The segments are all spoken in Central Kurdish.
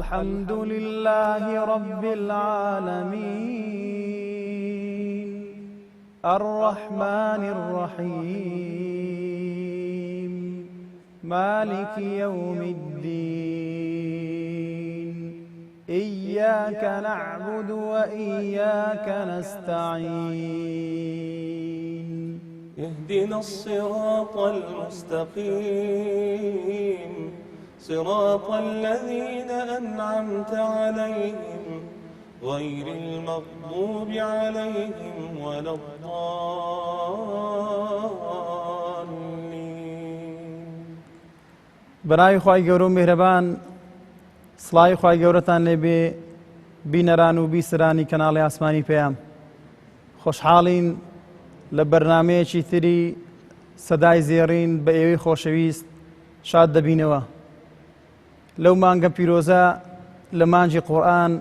الحمد لله رب العالمين الرحمن الرحيم مالك يوم الدين إياك نعبد وإياك نستعين اهدنا الصراط المستقيم صراط الذين أنعمت عليهم غير المغضوب عليهم ولا الضالين. بناوی خوای گەورە و میهرەبان، سڵاوی خوای گەورەتان لێبێ بینەران و بیسرانی کەناڵی ئاسمانی پێیان. خۆشحاڵین لە بەرنامەیەکی تری سەدای زێڕین بە ئێوەی خۆشەویست شاد دەبینەوە. لەو مانگە پیرۆزە لە مانجی قورئان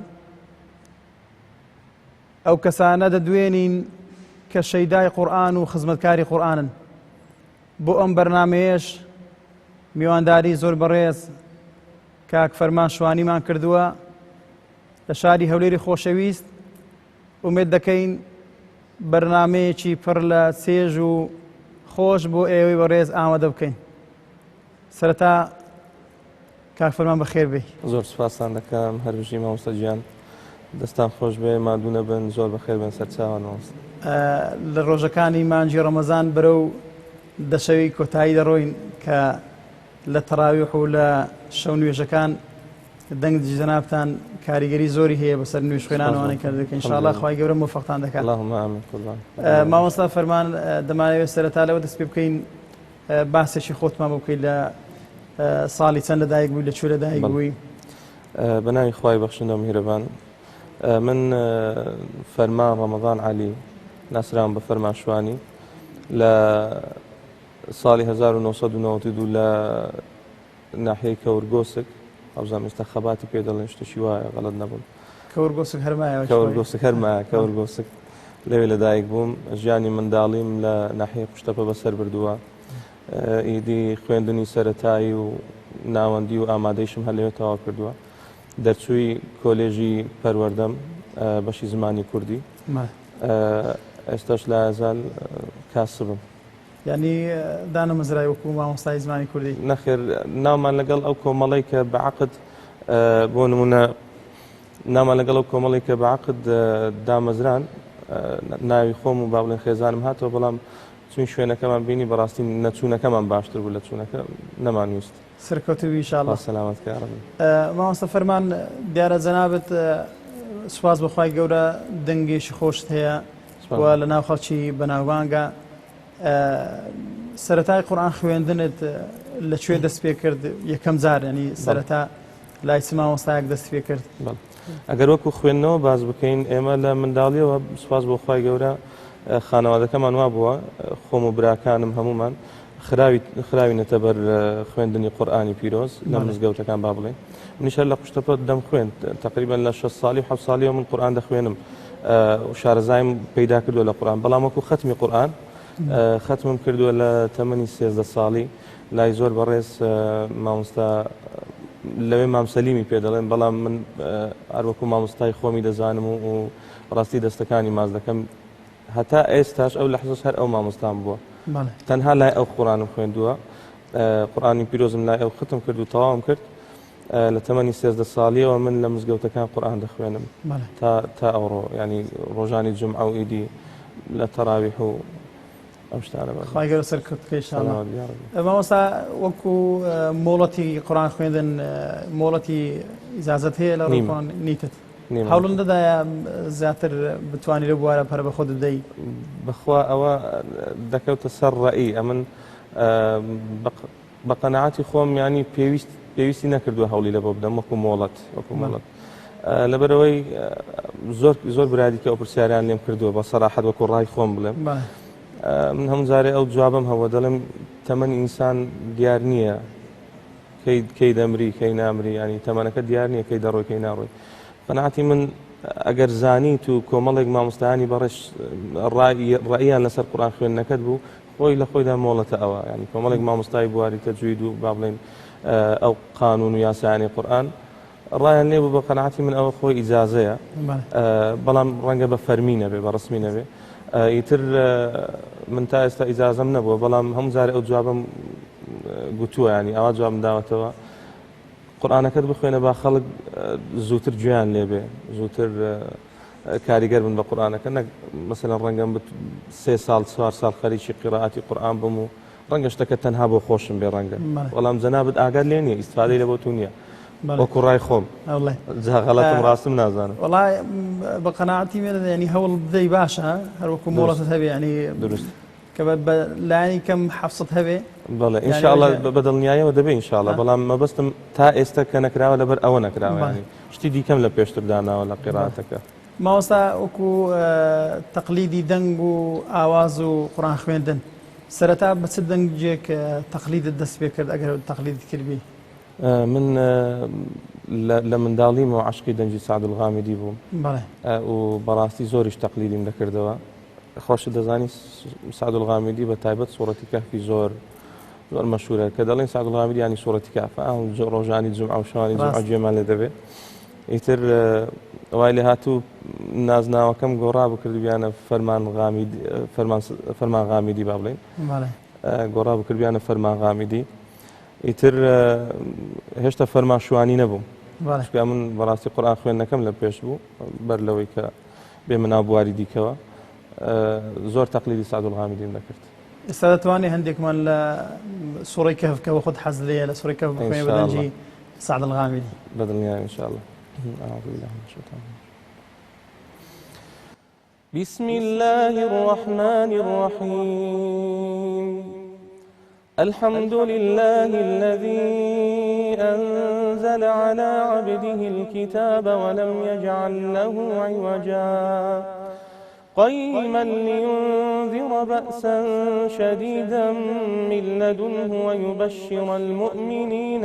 ئەو کەسانە دەدوێنین کە شەیدای قورئان و خزمەتکاری قورئانن. بۆ ئەم بەرنامەیەش میوانداری زۆر بەڕێز کاک فەرمان شوانیمان کردووە لە شاری هەولێری خۆشەویست. ئومێد دەکەین بەرنامەیەکی پڕ لە چێژ و خۆش بۆ ئێوەی بەڕێز ئامادە بکەین. سەرەتا کاک فەرمان بەخێر بێ. زۆر سوپاسان دەکەم هەروژی مامۆستا گیان، دەستان خۆش بێ، مادوو نەبن، زۆر بەخێر بن سەرچاوان مامۆستا. لە ڕۆژەکانی مانجی ڕەمەزان بەرەو دەشەوی کۆتایی دەڕۆین کە لە تەراویح و لە شەو نوێژەکان دەنگی جەنابتان کاریگەری زۆری هەیە بەسەر نوێژ خوێنانەوەی کە دەکەین. ئینشاءڵڵا خوای گەورە موفقتان دەکات. اللهم آمین قوربان. مامۆستا فەرمان دەمانەوێت سەرەتا لەوە دەست پێ بکەین باسێکی خۆتمان بۆ بکەین لە ساڵی چەند لەدایک بووی، لەکوێ لەدایک بووی؟ بەناوی خوای بەخشندە و میهرەبان. من فەرمان ڕەمەضان عەلی ناسراوم بە فەرمان شوانی لە ساڵی 1992 لە ناحیەی کەورگۆسک، ئەوزانم ئێستا خەباتی پێ دەڵێن شتێکی وایە غەڵەت نەبووم. کەورگۆسک هەرمایە؟ کەورگۆسک هەرمایە، کەورگۆسک لەوێ لەدایک بووم. ژیانی منداڵیم لە ناحیەی قوشتەپە بەسەر بردووە. ئیدی خوێندنی سەرەتایی و ناوەندی و ئامادەیشم هەر لەوێ تەواو کردووە. دەرچووی کۆلێژی پەروەردەم بەشی زمانی کوردی. ئێستاش لە ئازال کاسبم. یعنی دانەمەزرای وەکو مامۆستای زمانی کوردی؟ نەخێر، ناومان لەگەڵ ئەو کۆمەڵەی کە بەعەقد بۆ نمونە نامان لەگەڵ ئەو کۆمەڵی کە بەعەقد دامەزران ناوی خۆم و با بڵێن خێزانم هاتەوە، بەڵام چون شوێنەکەمان بینی بەڕاستی نەچوونەکەمان باشتر بوو لە چوونەکە نەمانویست. سەرکەوتوی ئینشاءڵڵا. سەلامەتکە ڕەبی. مامۆستا فەرمان دیارە جەنابەت سوپاس بەخوای گەورە دەنگێکی خۆشت هەیە و لە ناو خەڵکی بەناوبانگە. سەرەتای قورئان خوێندنت لەکوێ دەست پێ کرد یەکەم جار؟ ینی سەرەتا لای چ مامۆستایەک دەست پێ کرد؟ ئەگەر وەکو خوێندنەوە باز بکەین، ئێمە لە منداڵیەوە سوپاس بۆ خوای گەورە خانەوادەکەمان وا بووە، خۆم و براکانم هەمومان خراوینەتە بەر خوێندنی قورئانی پیرۆز لە مزگەوتەکان با بڵێن. منیش هەر لە قوشتەپە دەم خوێند، تقریبا لە 6 ساڵی 7 ساڵیەوە من قورئان دەخوێنم و شارەزایم پەیدا کردووە لە قورئان. بەڵام وەکو ختمی قورئان ختمم کردووە لە تەمەنی 13 ساڵی لای زۆر بەڕێز مامۆستا لەوێ مام سەلیمی پێ دەڵێن، بەڵام من هەروەکو مامۆستای خۆمی دەزانم و ڕاستی دەستەکانی ماز دەکەم. هەتا ئێستاش ئەو لەحظەش هەر ئەو مامۆستام بووە. تەنها لای ئەو قورئانم خوێندووە، قورئانی پیرۆزم لای ئەو ختم کرد و تەواوم کرد. لە تەمەنی 13 ساڵیەوە من لە مزگەوتەکان قورئان دەخوێنم تا ئەوڕۆ، ینی ڕۆژانی جومعە و ئیدی لە تەراویح و ئەم شتانە. خوای گەورە سەرکەوتوکە ئینشاءڵڵا. مامۆستا وەکو مۆڵەتی قورئان خوێندن مۆڵەتی ئیجازەت هەیە لە ڕۆژان نیتت؟ هەوڵم دەدایە زیاتر بتوانی لە بوارە پەرە بە خۆت بدەی؟ بەخوا ئەوە دەکەوتە سەر ڕەئی. ئەمن بە قەنەعەتی خۆم ینی پێویستی نەکردووە هەوڵی لە بۆ بدەم وەکو مۆڵەت. لەبەرەوەی زۆر برادیکە ئەو پرسیاریان لێم کردووە بە سەراحەت وەکو ڕای خۆم بڵێم. من هەموو جارێ ئەو جوابم هەوە دەڵێم تەمەنی ئینسان دیار نییە، کەی دەمری کەی نامری، ینی تەمەنەکە دیار نییە کەی دەڕۆی کەی ناڕۆی. قەنەعەتی من ئەگەر زانیت و کۆمەڵێک مامۆستایانی بەڕێش ڕائیان لەسەر قورئان خوێندنەکەت بوو، خۆی لە خۆیدا مۆڵەتە ئەوە، ینی کۆمەڵێک مامۆستای بواری تەجوید و با بڵێن ئەو قانون و یاسایانی قورئان ڕایان لێ بوو بە قەناعەتی من ئەوە خۆی ئیجازەیە بەڵام ڕەنگە بە فەرمی نەبێ بە ڕسمی نەبێ ئیتر من تا ئێستا ئیجازەم نەبووە بەڵام هەموو جارێ ئەو جوابم گوتووە ینی ئەوە جوابم داوەتەوە قورئانەکەت بخوێنە با خەڵک زووتر گوێیان لێبێ زووتر کاریگەر بن بە قورئانەکە نەک مەسەلەن ڕەنگەم 3 ساڵ 4 ساڵ خەریکی قیرائەتی قورئان بم و ڕەنگە شتەکە تەنها بۆ خۆشم بێ ڕەنگە بەڵام جەنابەت ئاگات لێ نییە ئیسفادەی لە بۆ تو نییە وەکو ڕای خۆم جا غەڵەتم ڕاستم نازانم وەڵای بە قەناعەتی مێنە ینی هەوڵ بدەی باشە هەروەکو مۆڵەتت هەبێ ینی دروست کە بە لایانی کەم حەفسەت هەبێ بەڵێ ئینشاءالله بە دڵنیاییەوە دەبێ ئینشاءالله بەڵام مەبەستم تا ئێستا کە نەکراوە لەبەر ئەوە نەکراوە ینی شتی دیکەم لە پێشتر داناوە لە قیرائەتەکە ماوەستا وەکو تەقلیدی دەنگ و ئاواز و قورئان خوێندن سەرەتا بە چ دەنگێک تەقلیدت دەست پێ کرد ئەگەر تەقلیدت کردبی من لە منداڵیمەوە عەشقی دەنگی سەعد الغامدی بووم و بەڕاستی زۆریش تەقلیدیم دەکردەوە خۆشت دەزانی سەعد الغامدی بە تایبەت سوورەتی کەهفی زۆر مەشهورە کە دەڵێن سەعد الغامدی ینی سوورەتی کەهف ڕۆژانی جومعە و شەوانی جومعە گوێمان لێ دەبێت ئیتر وای لێ هاتوو نازناوەکەم گۆڕا بکردبیانە فەرمان غامیدی با بڵێن گۆڕا بکردبیانە فەرمان غامیدی ئیتر هێشتا فەرمان شوانی نەبووم من بەڕاستی قورئان خوێندنەکەم لە پێش بوو بەر لەوەی کە بێ مناو بواری دیکەوە زۆر تەقلیدی سەعد الغامدیم دەکرد ئێستا دەتوانێ هەندێکمان لە سوورەی کەهفکەوە خۆت حەز لێیە لە سوورەی کەهف بخوێنی بە دەنگی سەعد الغامدی بەدڵنیایە ئینشاءالله أعوذ بالله من الشيطان بسم الله الرحمن الرحيم الحمد لله الذي أنزل على عبده الكتاب ولم يجعل له عوجا قيما لينذر بأسا شديدا من لدنه ويبشر المؤمنين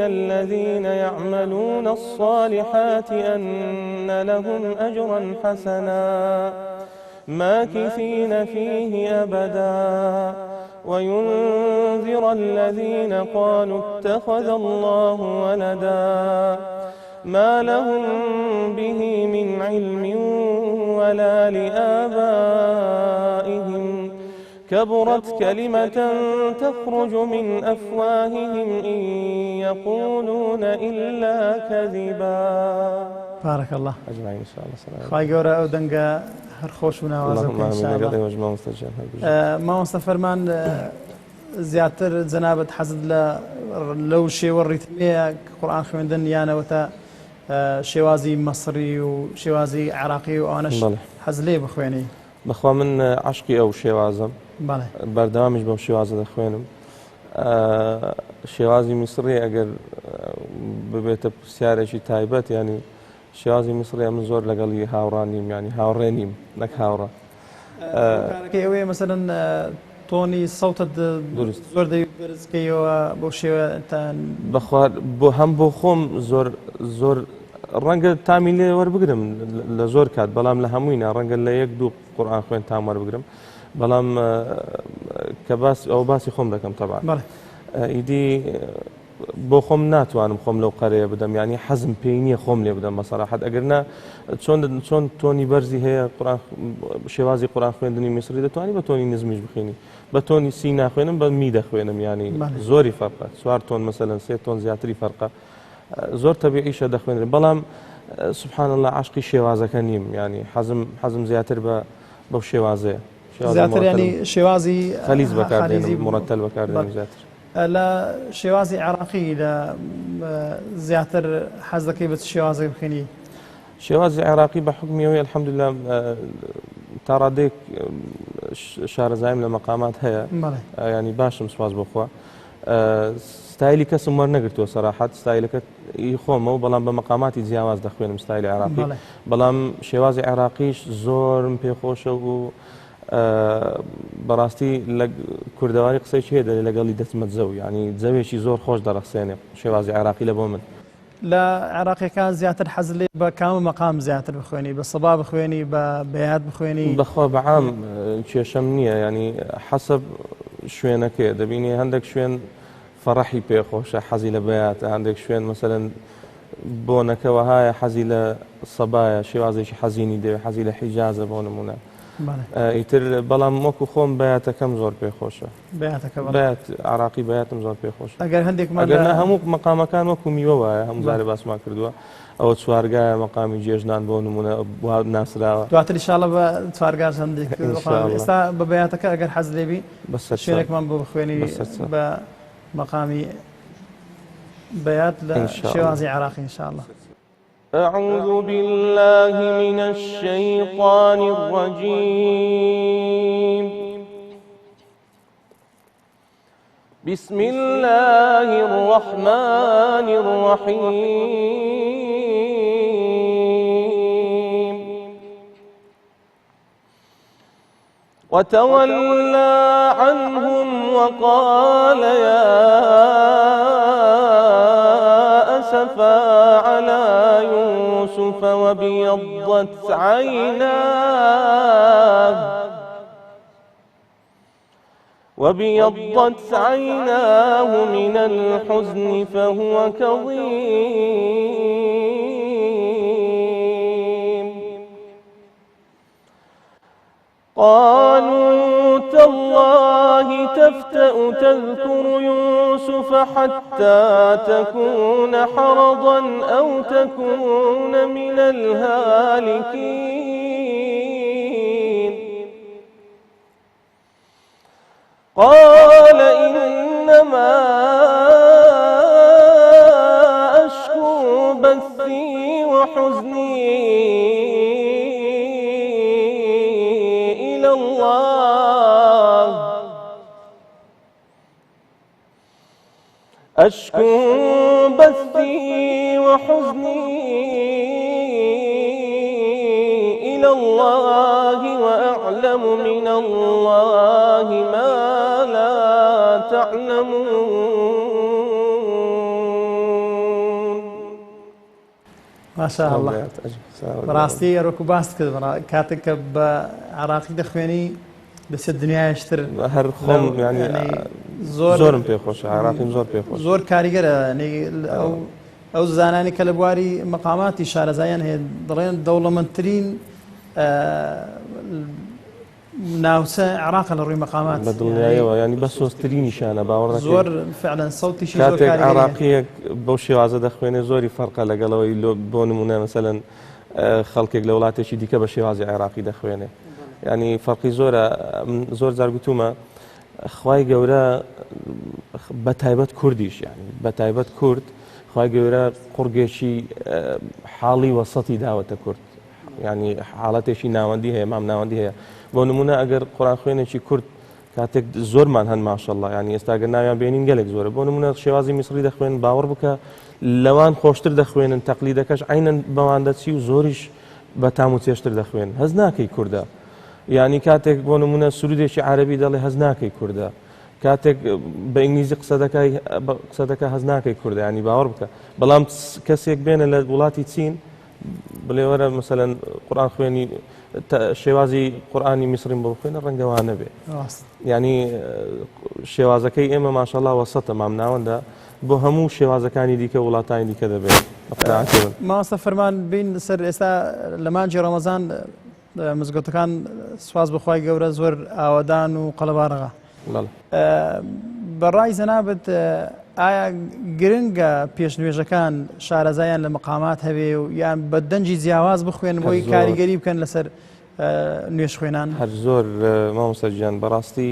الذين يعملون الصالحات أن لهم أجرا حسنا ماكثين فيه أبدا وينذر الذين قالوا اتخذ الله ولدا ما لهم به من علم ولا لآبائهم كبرت كلمة تخرج من أفواههم إن يقولون إلا كذبا بارك الله أجمعين إن شاء الله خواهی گەورە ئەو دەنگە هەر خۆش و ناوازەکە ئینشاءالله مامۆستا فەرمان زیاتر جەنابەت حەزت لەو شێوە ڕیتمەیە قورئان خوێندن یانەوەتە شێوازی مەسری و شێوازی عێراقی و ئەوانەش حەز لێ بخوێنی بەخوا من عەشقی ئەو شێوازم بەردەوامیش بەو شێوازە دەخوێنم شێوازی میسری ئەگەر ببێتە پرسیارێکی تایبەت ینی شێوازی میسری من زۆر لەگەڵی هاوڕان نیم ینی هاوڕێ نیم نەک هاوڕە ئەوەیە مەسەلەن تۆنی سەوتت زۆر دەبرزکەیەوە بۆ شێوەتان بەخوار بۆ هەم بۆ خۆم زۆر ڕەنگە تامی لێ وەربگرم لە زۆر کات بەڵام لە هەمووینا ڕەنگە لە 1-2 قورئان خوێن تام وەربگرم بەڵام کە ئەو باسی خۆم دەکەم تەبعا ئیدی بۆ خۆم ناتوانم خۆم لەو قەرەیە بدەم ینی حەزم پێی نییە خۆم لێ بدەم بەسەراحەت ئەگەرنا چۆن تۆنی بەرزی هەیە شێوازی قورئان خوێندنی میسری دەتوانی بە تۆنی نزمیش بخوێنی بە تۆنی سی ناخوێنم بە می دەخوێنم ینی زۆری فەرقە 4 تۆن مەسەلەن 3 تۆن زیاتری فەرقە زۆر تەبیعیشە دەخوێنرێت بەڵام سبحان الله عاشقی شێوازەکە نیم ینی حەزم زیاتر بەو شێوازەیە زیاتر ینی شێوازی خەلیز بەکاردێنم مڕەتەل بەکاردێنم زیاتر لە شێوازی عێراقی لە زیاتر حەز دەکەی بە شێوازێک بخوێنی شێوازی عێراقی بە حکمیەوەی الحەمدوللا تا ڕادێک شارەزایم لە مەقامات هەیە ینی باشم سواز بۆخوا ستایلی کەسم وەرنەگرتووە سەراحەت ستایلەکە خۆمە و بەڵام بە مەقاماتی جیاواز دەخوێنم ستایلی عێراقی بەڵام شێوازی عێراقیش زۆرم پێخۆشە و بەڕاستی لە کوردەواری قسەیکی هەیە دەڵێ لەگەڵی دەچمە جەو ینی جەوێکی زۆر خۆش دەڕەخسێنێ شێوازی عێراقی لە بۆ من لە عێراقیەکان زیاتر حەز لێ بە کام مەقام زیاتر بخوێنی بە سەبا بخوێنی بە بەیاد بخوێنی بەخوا بەعام کێشەم نییە ینی حەسەب شوێنەکەی دەبینی هەندێک شوێن فەڕەحی پێخۆشە حەزی لە بەیاتە هەندێک شوێن مەسەلەن بۆنەکەەوە هایە حەزی لە سەبایە شێوازێکی حەزینی دەوێت حەزی لە حیجازە بۆ نمونە ئیتر بەڵام وەکو خۆم بەیاتەکەم زۆر پێخۆشە بەیات عراقی بەیاتم زۆر پێخۆش ئەگەر هەندێکمان هەموو مەقامەکان وەکو میوە وایە هەموو زارێ باسمان کردووە ئەوە چوارگایە مەقامی جێژنان بۆ نمونە ناسراوە دواتر ئینشاءڵڵا بە چوارگاش هەندێک ئێستا بە بەیاتەکە ئەگەر حەز لێبی شوێنێکمان بۆ بخوێنی بە مەقامی بيات لشوازي عراقي إن شاء الله. أعوذ بالله من الشيطان الرجيم. بسم الله الرحمن الرحيم. وتولى عنهم وقال يا أسفا على يوسف وابيضت عيناه من الحزن فهو كظيم. قالوا تالله تفتأ تذكر يوسف حتى تكون حرضا أو تكون من الهالكين. قال إنما أشكو بثي وحزني إلى الله أشكو بثي وحزني إلى الله وأعلم من الله ما لا تعلمون. ما شاء الله. براستي روكو باست كذا كاتك بعراقي دخويني بس الدنيا يشتر هر خم يعني زور بيخوش عراقي زور بيخوش زور كاريجر يعني أو زاناني كالبواري مقامات إشارة زيان هي ضرين دولة منترين ناوسا عراق لروي مقامات بالدنيا يعني بس وسترين نشانة باور زور فعلا صوتي شيء زور كاتك عراقية بوشي وعزة دخويني زوري فرقة لقلوي لو بونمونا مثلا خلقك لولاتي شي ديكا بشي وعزة عراقي دخويني يعني فرقي زور زارقتوما خواي گەورە بەتایبەت کوردیش يعني بەتایبەت کورد خواي گەورە قورگێکی حاڵی وەسەتی داوەتە کورد يعني حاڵەتێکی ناوەندی هەیە مام ناوەندی هەیە بۆ نمونە ئەگەر قورآن خوێنێکی کورد کاتێک زۆرمان هەن ماشەڵڵا يعني ئێستاگەر ناویان بێنین گەلێک زۆرە بۆ نمونە شێوازی میسری دەخوێن باوەڕ بکە لەوان خۆشتر دەخوێنن تەقلیدەکەش عینەن بەوان دەچی و زۆریش بە تام و چێشتر دەخوێن هەز ناکەی کوردە يعني كاتك بۆ نمونە سرودێکی عەرەبی دەڵێ هەز ناکەی کوردە کاتێک بە ئینگلیزی قسە دەکە هەز ناکەی کوردە ینی باوەڕ بکە بەڵام کەسێک بێنە لە وڵاتی چین بڵێ وەرە مەسەلەن قورئان خوێنی شێوازی قورئانی میسریم بۆ بخوێنە ڕەنگەوانە بێ ینی شێوازەکەی ئێمە ماشەڵڵا وەسەتە مام ناوەندە بۆ هەموو شێوازەکانی دیکە وڵاتانی دیکە دەبێت مامۆستا فەرمان بین سەر ئێستا لە مانجی ڕەمەزان مزگەوتەکان سواز بخوای گەورە زۆر ئاوادان و قەڵەبارەغا بەڕای زەنابەت ئایا گرنگە پێشنوێژەکان شارەزایان لە مەقامات هەبێ و یان بە دەنجی جیاواز بخوێن بۆی کاریگەری بکەن لەسەر نوێژ خوێنان هەر زۆر مامۆستا گیان بەڕاستی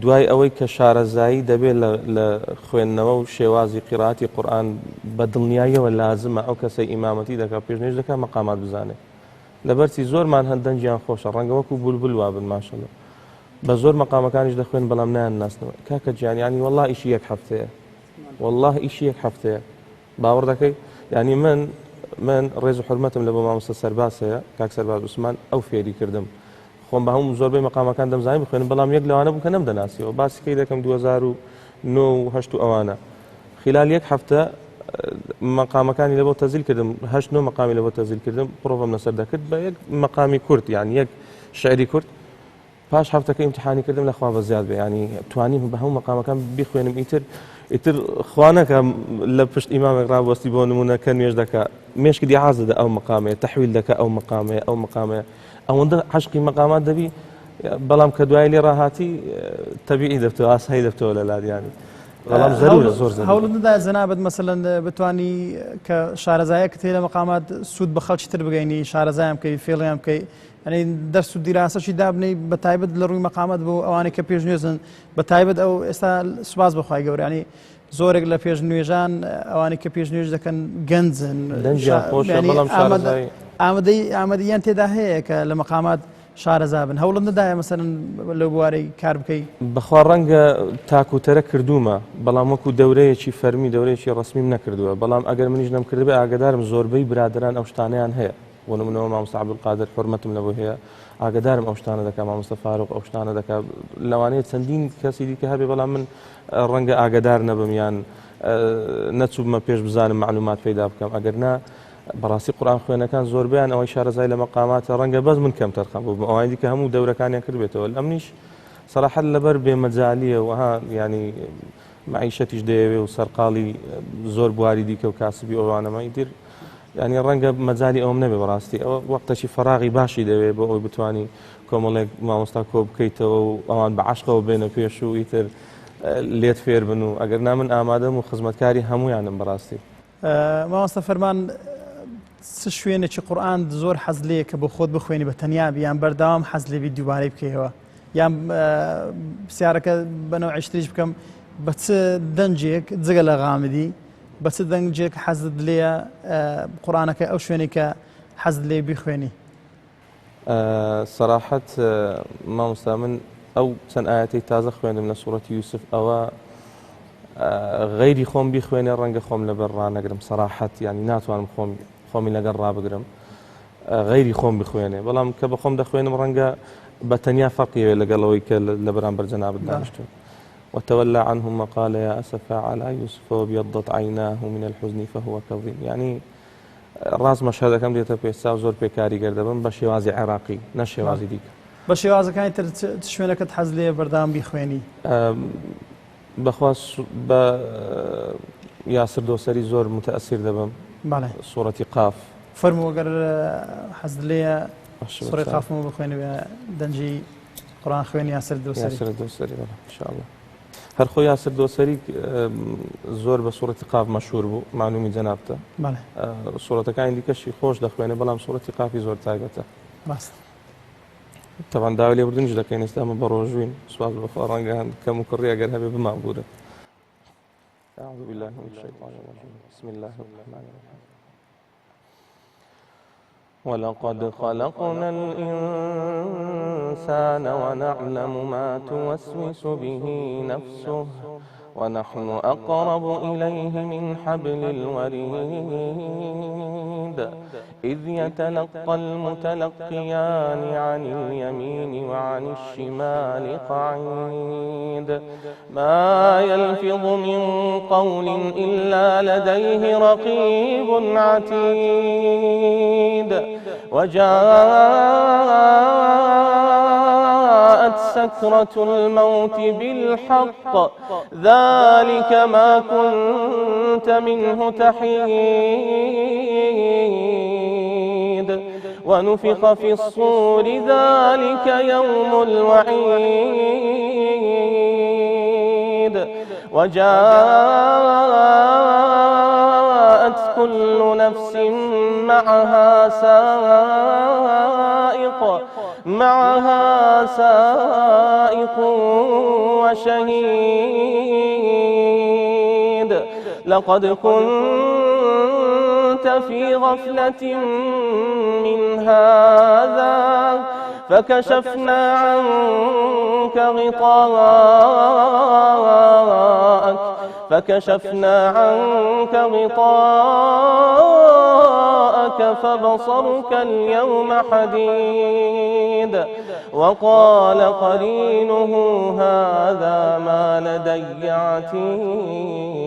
دوای ئەوەی کە شارەزایی دەبێت لە خوێندنەوە و شێوازی قیراەتی قورئان بە دڵنیاییەوە لازمە ئەو کەسەی ئیمامەتی دەکات پێشنوێژ دەکات مەقامات بزانێت لەبەرچی زۆرمان هەندەنجیان خۆشە ڕەنگە وەکو بولبول وابن ماشەڵڵا بە زۆر مەقامەکانیش دەخوێن بەڵام نایان ناسنەوە کاکە گیان ینی وەڵڵا ئیشی یەک هەفتەیە وەڵڵا ئیشی یەک هەفتەیە باوەڕ دەکەی ینی من ڕێز و حورمەتم لە بۆ مامۆستا سەرباز هەیە کاک سەرباز عوسمان ئەو فێری کردم خۆم بە هەموو زۆربەی مەقامەکان دەمزانی بخوێنم بەڵام یەک لەوانە بوو کە نەمدەناسیەوە باسی کەی دەکەم 2009 و 8 ئەوانە خلال یەک هەفتە مقامەکانی لە بۆ تەزیل کردم 8 مقامی لە بۆ تەزیل کردم پرۆڤم لەسەر دەکرد بە یەک مەقامی کورد یان یەک شعری کورد پاش هەفتەکە ئیمتحانی کردم لە خوا بە زیاد بێ ینی توانیم بە هەموو مەقامەکان بیخوێنم ئیتر خوانەکە لە پشت ئیمامێک ڕابوەستی بۆ نمونە کە نوێژ دەکە مێشکدی حازدە ئەو مەقامێ تەحویل دەکە ئەو مەقامێ ئەوەندە عەشقی مەقامات دەبی بەڵام کە دوای لێ ڕاهاتی تەبیعی دەبتەوە ئاسایی دەبتەوە لە لادیانی بەڵام زەرورە زۆر هەوڵدا جەنابەت مەسەلەن بتوانی کە شارەزایەکت هەیە لە مەقامات سوود بە خەڵکی تر بگەینی شارەزایان بکەی فێڵیان بکەی ئەنی دەرس و دیراسەشی دابنەی بە تایبەت لە ڕووی مەقامات بۆ ئەوانەی کە پێش نوێژن بە تایبەت ئەو ئێستا سوپاس بەخوای گەورە ینی زۆرێک لە پێش نوێژان ئەوانەی کە پێش نوێژ دەکەن گەنجن ئامادەیان تێدا هەیە کە لە مەقامات شارەزا بن هەوڵم ندایە مەسەلەن لەو بوارەی کار بکەی بەخوا ڕەنگە تاکوتەرە کردومە بەڵام وەکو دەورەیەکی فەرمی دەورەیەکی ڕسمیم نەکردووە بەڵام ئەگەر منیش نەم کردبێ ئاگدارم زۆربەی برادران ئەو شتانیان هەیە بۆ نمونەوە مامۆستا عەبدولقادر حورمەتم لەبۆ هەیە ئاگدارم ئەو شتانە دەکا مامۆستا فاروق ئەو شتانە دەکا لەوانەیە چەندین کەسی دیکە هەبێ بەڵام من ڕەنگە ئاگدار نەبم یان نەچوومە پێش بزانم معلومات پەیدا بکەم ئەگەر نا بەڕاستی قورئان خوێنەکان زۆربیان ئەوەی شارەزای لە مەقاماتە ڕەنگە بەس من کەم تەرخەم بوو ئەوانی دیکە هەموو دەورەکانیان کردبێتەوە ئەمنیش سەراحەت لەبەر بێمەجالیە وها ینی معیشەتیش دەیەوێ و سەرقاڵی زۆر بواری دیکە و کاسبی ئەوانەمە ئیتر ینی ڕەنگە مەجای ئەوم نەبێ بەڕاستی ئەوە وەختەشی فەراغی باشی دەوێت بۆ ئەوی بتوانی کۆمەڵێک مامۆستا کۆ بکەیتەوە و ئەوان بە عەشقەوە بێنە پێش و ئیتر لێت فێر بن و ئەگەر نا من ئامادەم و خزمەتکاری هەموویانم بەڕاستی مامۆستا فەرمان چ شوێنێکی قورئان زۆر حەز لێیە کە بۆ خۆت بخوێنی بە تەنیا یان بەردەوام حەز لێبی دووبارەی بکەیەوە یان پرسیارەکە بەنەوعی تریش بکەم بە چ دەنجێک جگە لە غامدی بە چ دەنجێک حەزت لێیە قورئانەکە ئەو شوێنێک کە حەزت لێ بیخوێنی سەراحەت مامۆستا من ئەو چەند ئایەتەی تازە خوێندم لە سوورەتی یوسف ئەوە غەیری خۆم بیخوێنێ ڕەنگە خۆم لەبەر ڕانەگرم سەراحەت ینی ناتوانم خۆمی لەگەڵ ڕابگرم غەیری خۆم بخوێنێ بەڵام کە بە خۆم دەخوێنم ڕەنگە بە تەنیا فەرقیوێ لەگەڵەوەی کە لە بەرامبەر جەنابەت دانیشتووە وتولى عنهم وقال يا أسفا على يوسف وابيضت عيناه من الحزن فهو كظيم يعني ڕاست مەشهەدەکەم دێتە پێستا و زۆر پێکاریگەر دەبم بە شێوازی عێراقی نە شێوازی دیکە بە شێوازەکانی تر شوێنەکەت حەز لێیە بەردەوام بیخوێنی بەخواست بە یاسر دۆسەری زۆر متەئەسیر دەبم سوورەتی قاف فەرموو ئەگەر حەز لێیە سوورەی قافمەوە بخوێنەوە دەنجی قورئان خوێنی یاسر دۆسەری انشاءالله هەر خۆی یاسر دۆسەری زۆر بە سوورەتی قاف مەشهور بوو معلومی جەنابتە سوورەتەکانی دیکەشی خۆش دەخوێنێ بەڵام سوورەتی قافی زۆر تایبەتە طبعا داوای لێبوردنیش دەکەین ئێستا ئەمە بە ڕۆژوین سوپاس بەخوا ڕەنگە کەم و کڕی ئەگەر هەبێ بمابوورە أعوذ بالله من الشيطان الرجيم بسم الله الرحمن الرحيم ولقد خلقنا الإنسان ونعلم ما توسوس به نفسه ونحن أقرب إليه من حبل الوريد إذ يتلقى المتلقيان عن اليمين وعن الشمال قعيد ما يلفظ من قول إلا لديه رقيب عتيد وجاءت سكرة الموت بالحق ذلك ما كنت منه تحيد ونفخ في الصور ذلك يوم الوعيد وجاءت كل نفس معها سائق وشهيد لقد كنت في غفلة من هذا فكشفنا عنك غطاءك فبصرك اليوم حديد وقال قرينه هذا ما لدي عتيد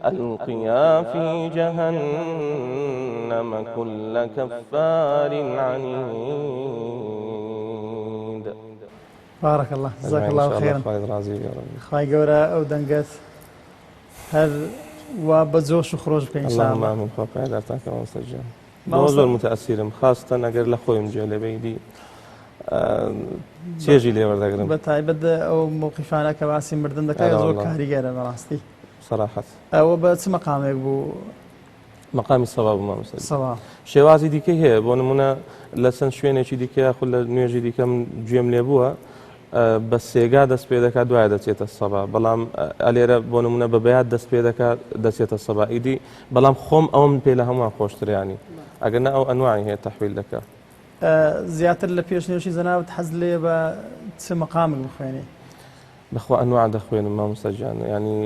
ألقيا في جهنم كل كفار عنيد بارك الله جزاك الله خيرا خواهی گەورە ئەو دەنگت هەر وا بە جۆش و خۆش بکەین اللهم آمين خوا پایدارتان کە مامۆستا گیان بەوە زۆر متەئەسیرم خاستەن ئەگەر لە خۆیم گوێ لێ بێیدی چێژی لێ وەردەگرم بە تایبەت ئەو موقیفانە کە باسی مردن دەکات زۆر کاریگەرە بەڕاستی سەراحەت ئەوە بە چ مەقامێک بوو مەقامی سەواب مامۆستا سەواب شێوازی دیکەی هەیە بۆ نمونە لە چەند شوێنێکی دیکە خود لە نوێژی دیکەم گوێم لێ بووە بە سێگا دەست پێ دەکات دوایە دەچێتە سەبا بەڵام ئەلێرە بۆ نمونە بە بەیاد دەست پێ دەکات دەچێتە سەبا ئیدی بەڵام خۆم ئەوم پێ لە هەمووان خۆشتریانی ئەگەر نە ئەو ئەنواعی هەیە تەحویل دەکات زیاتر لە پێشنێوشی زەناوت حەز لێ بە چ مەقامێک بخوێنی بەخوا ئەنواع دەخوێنم مامۆستا گیان ینی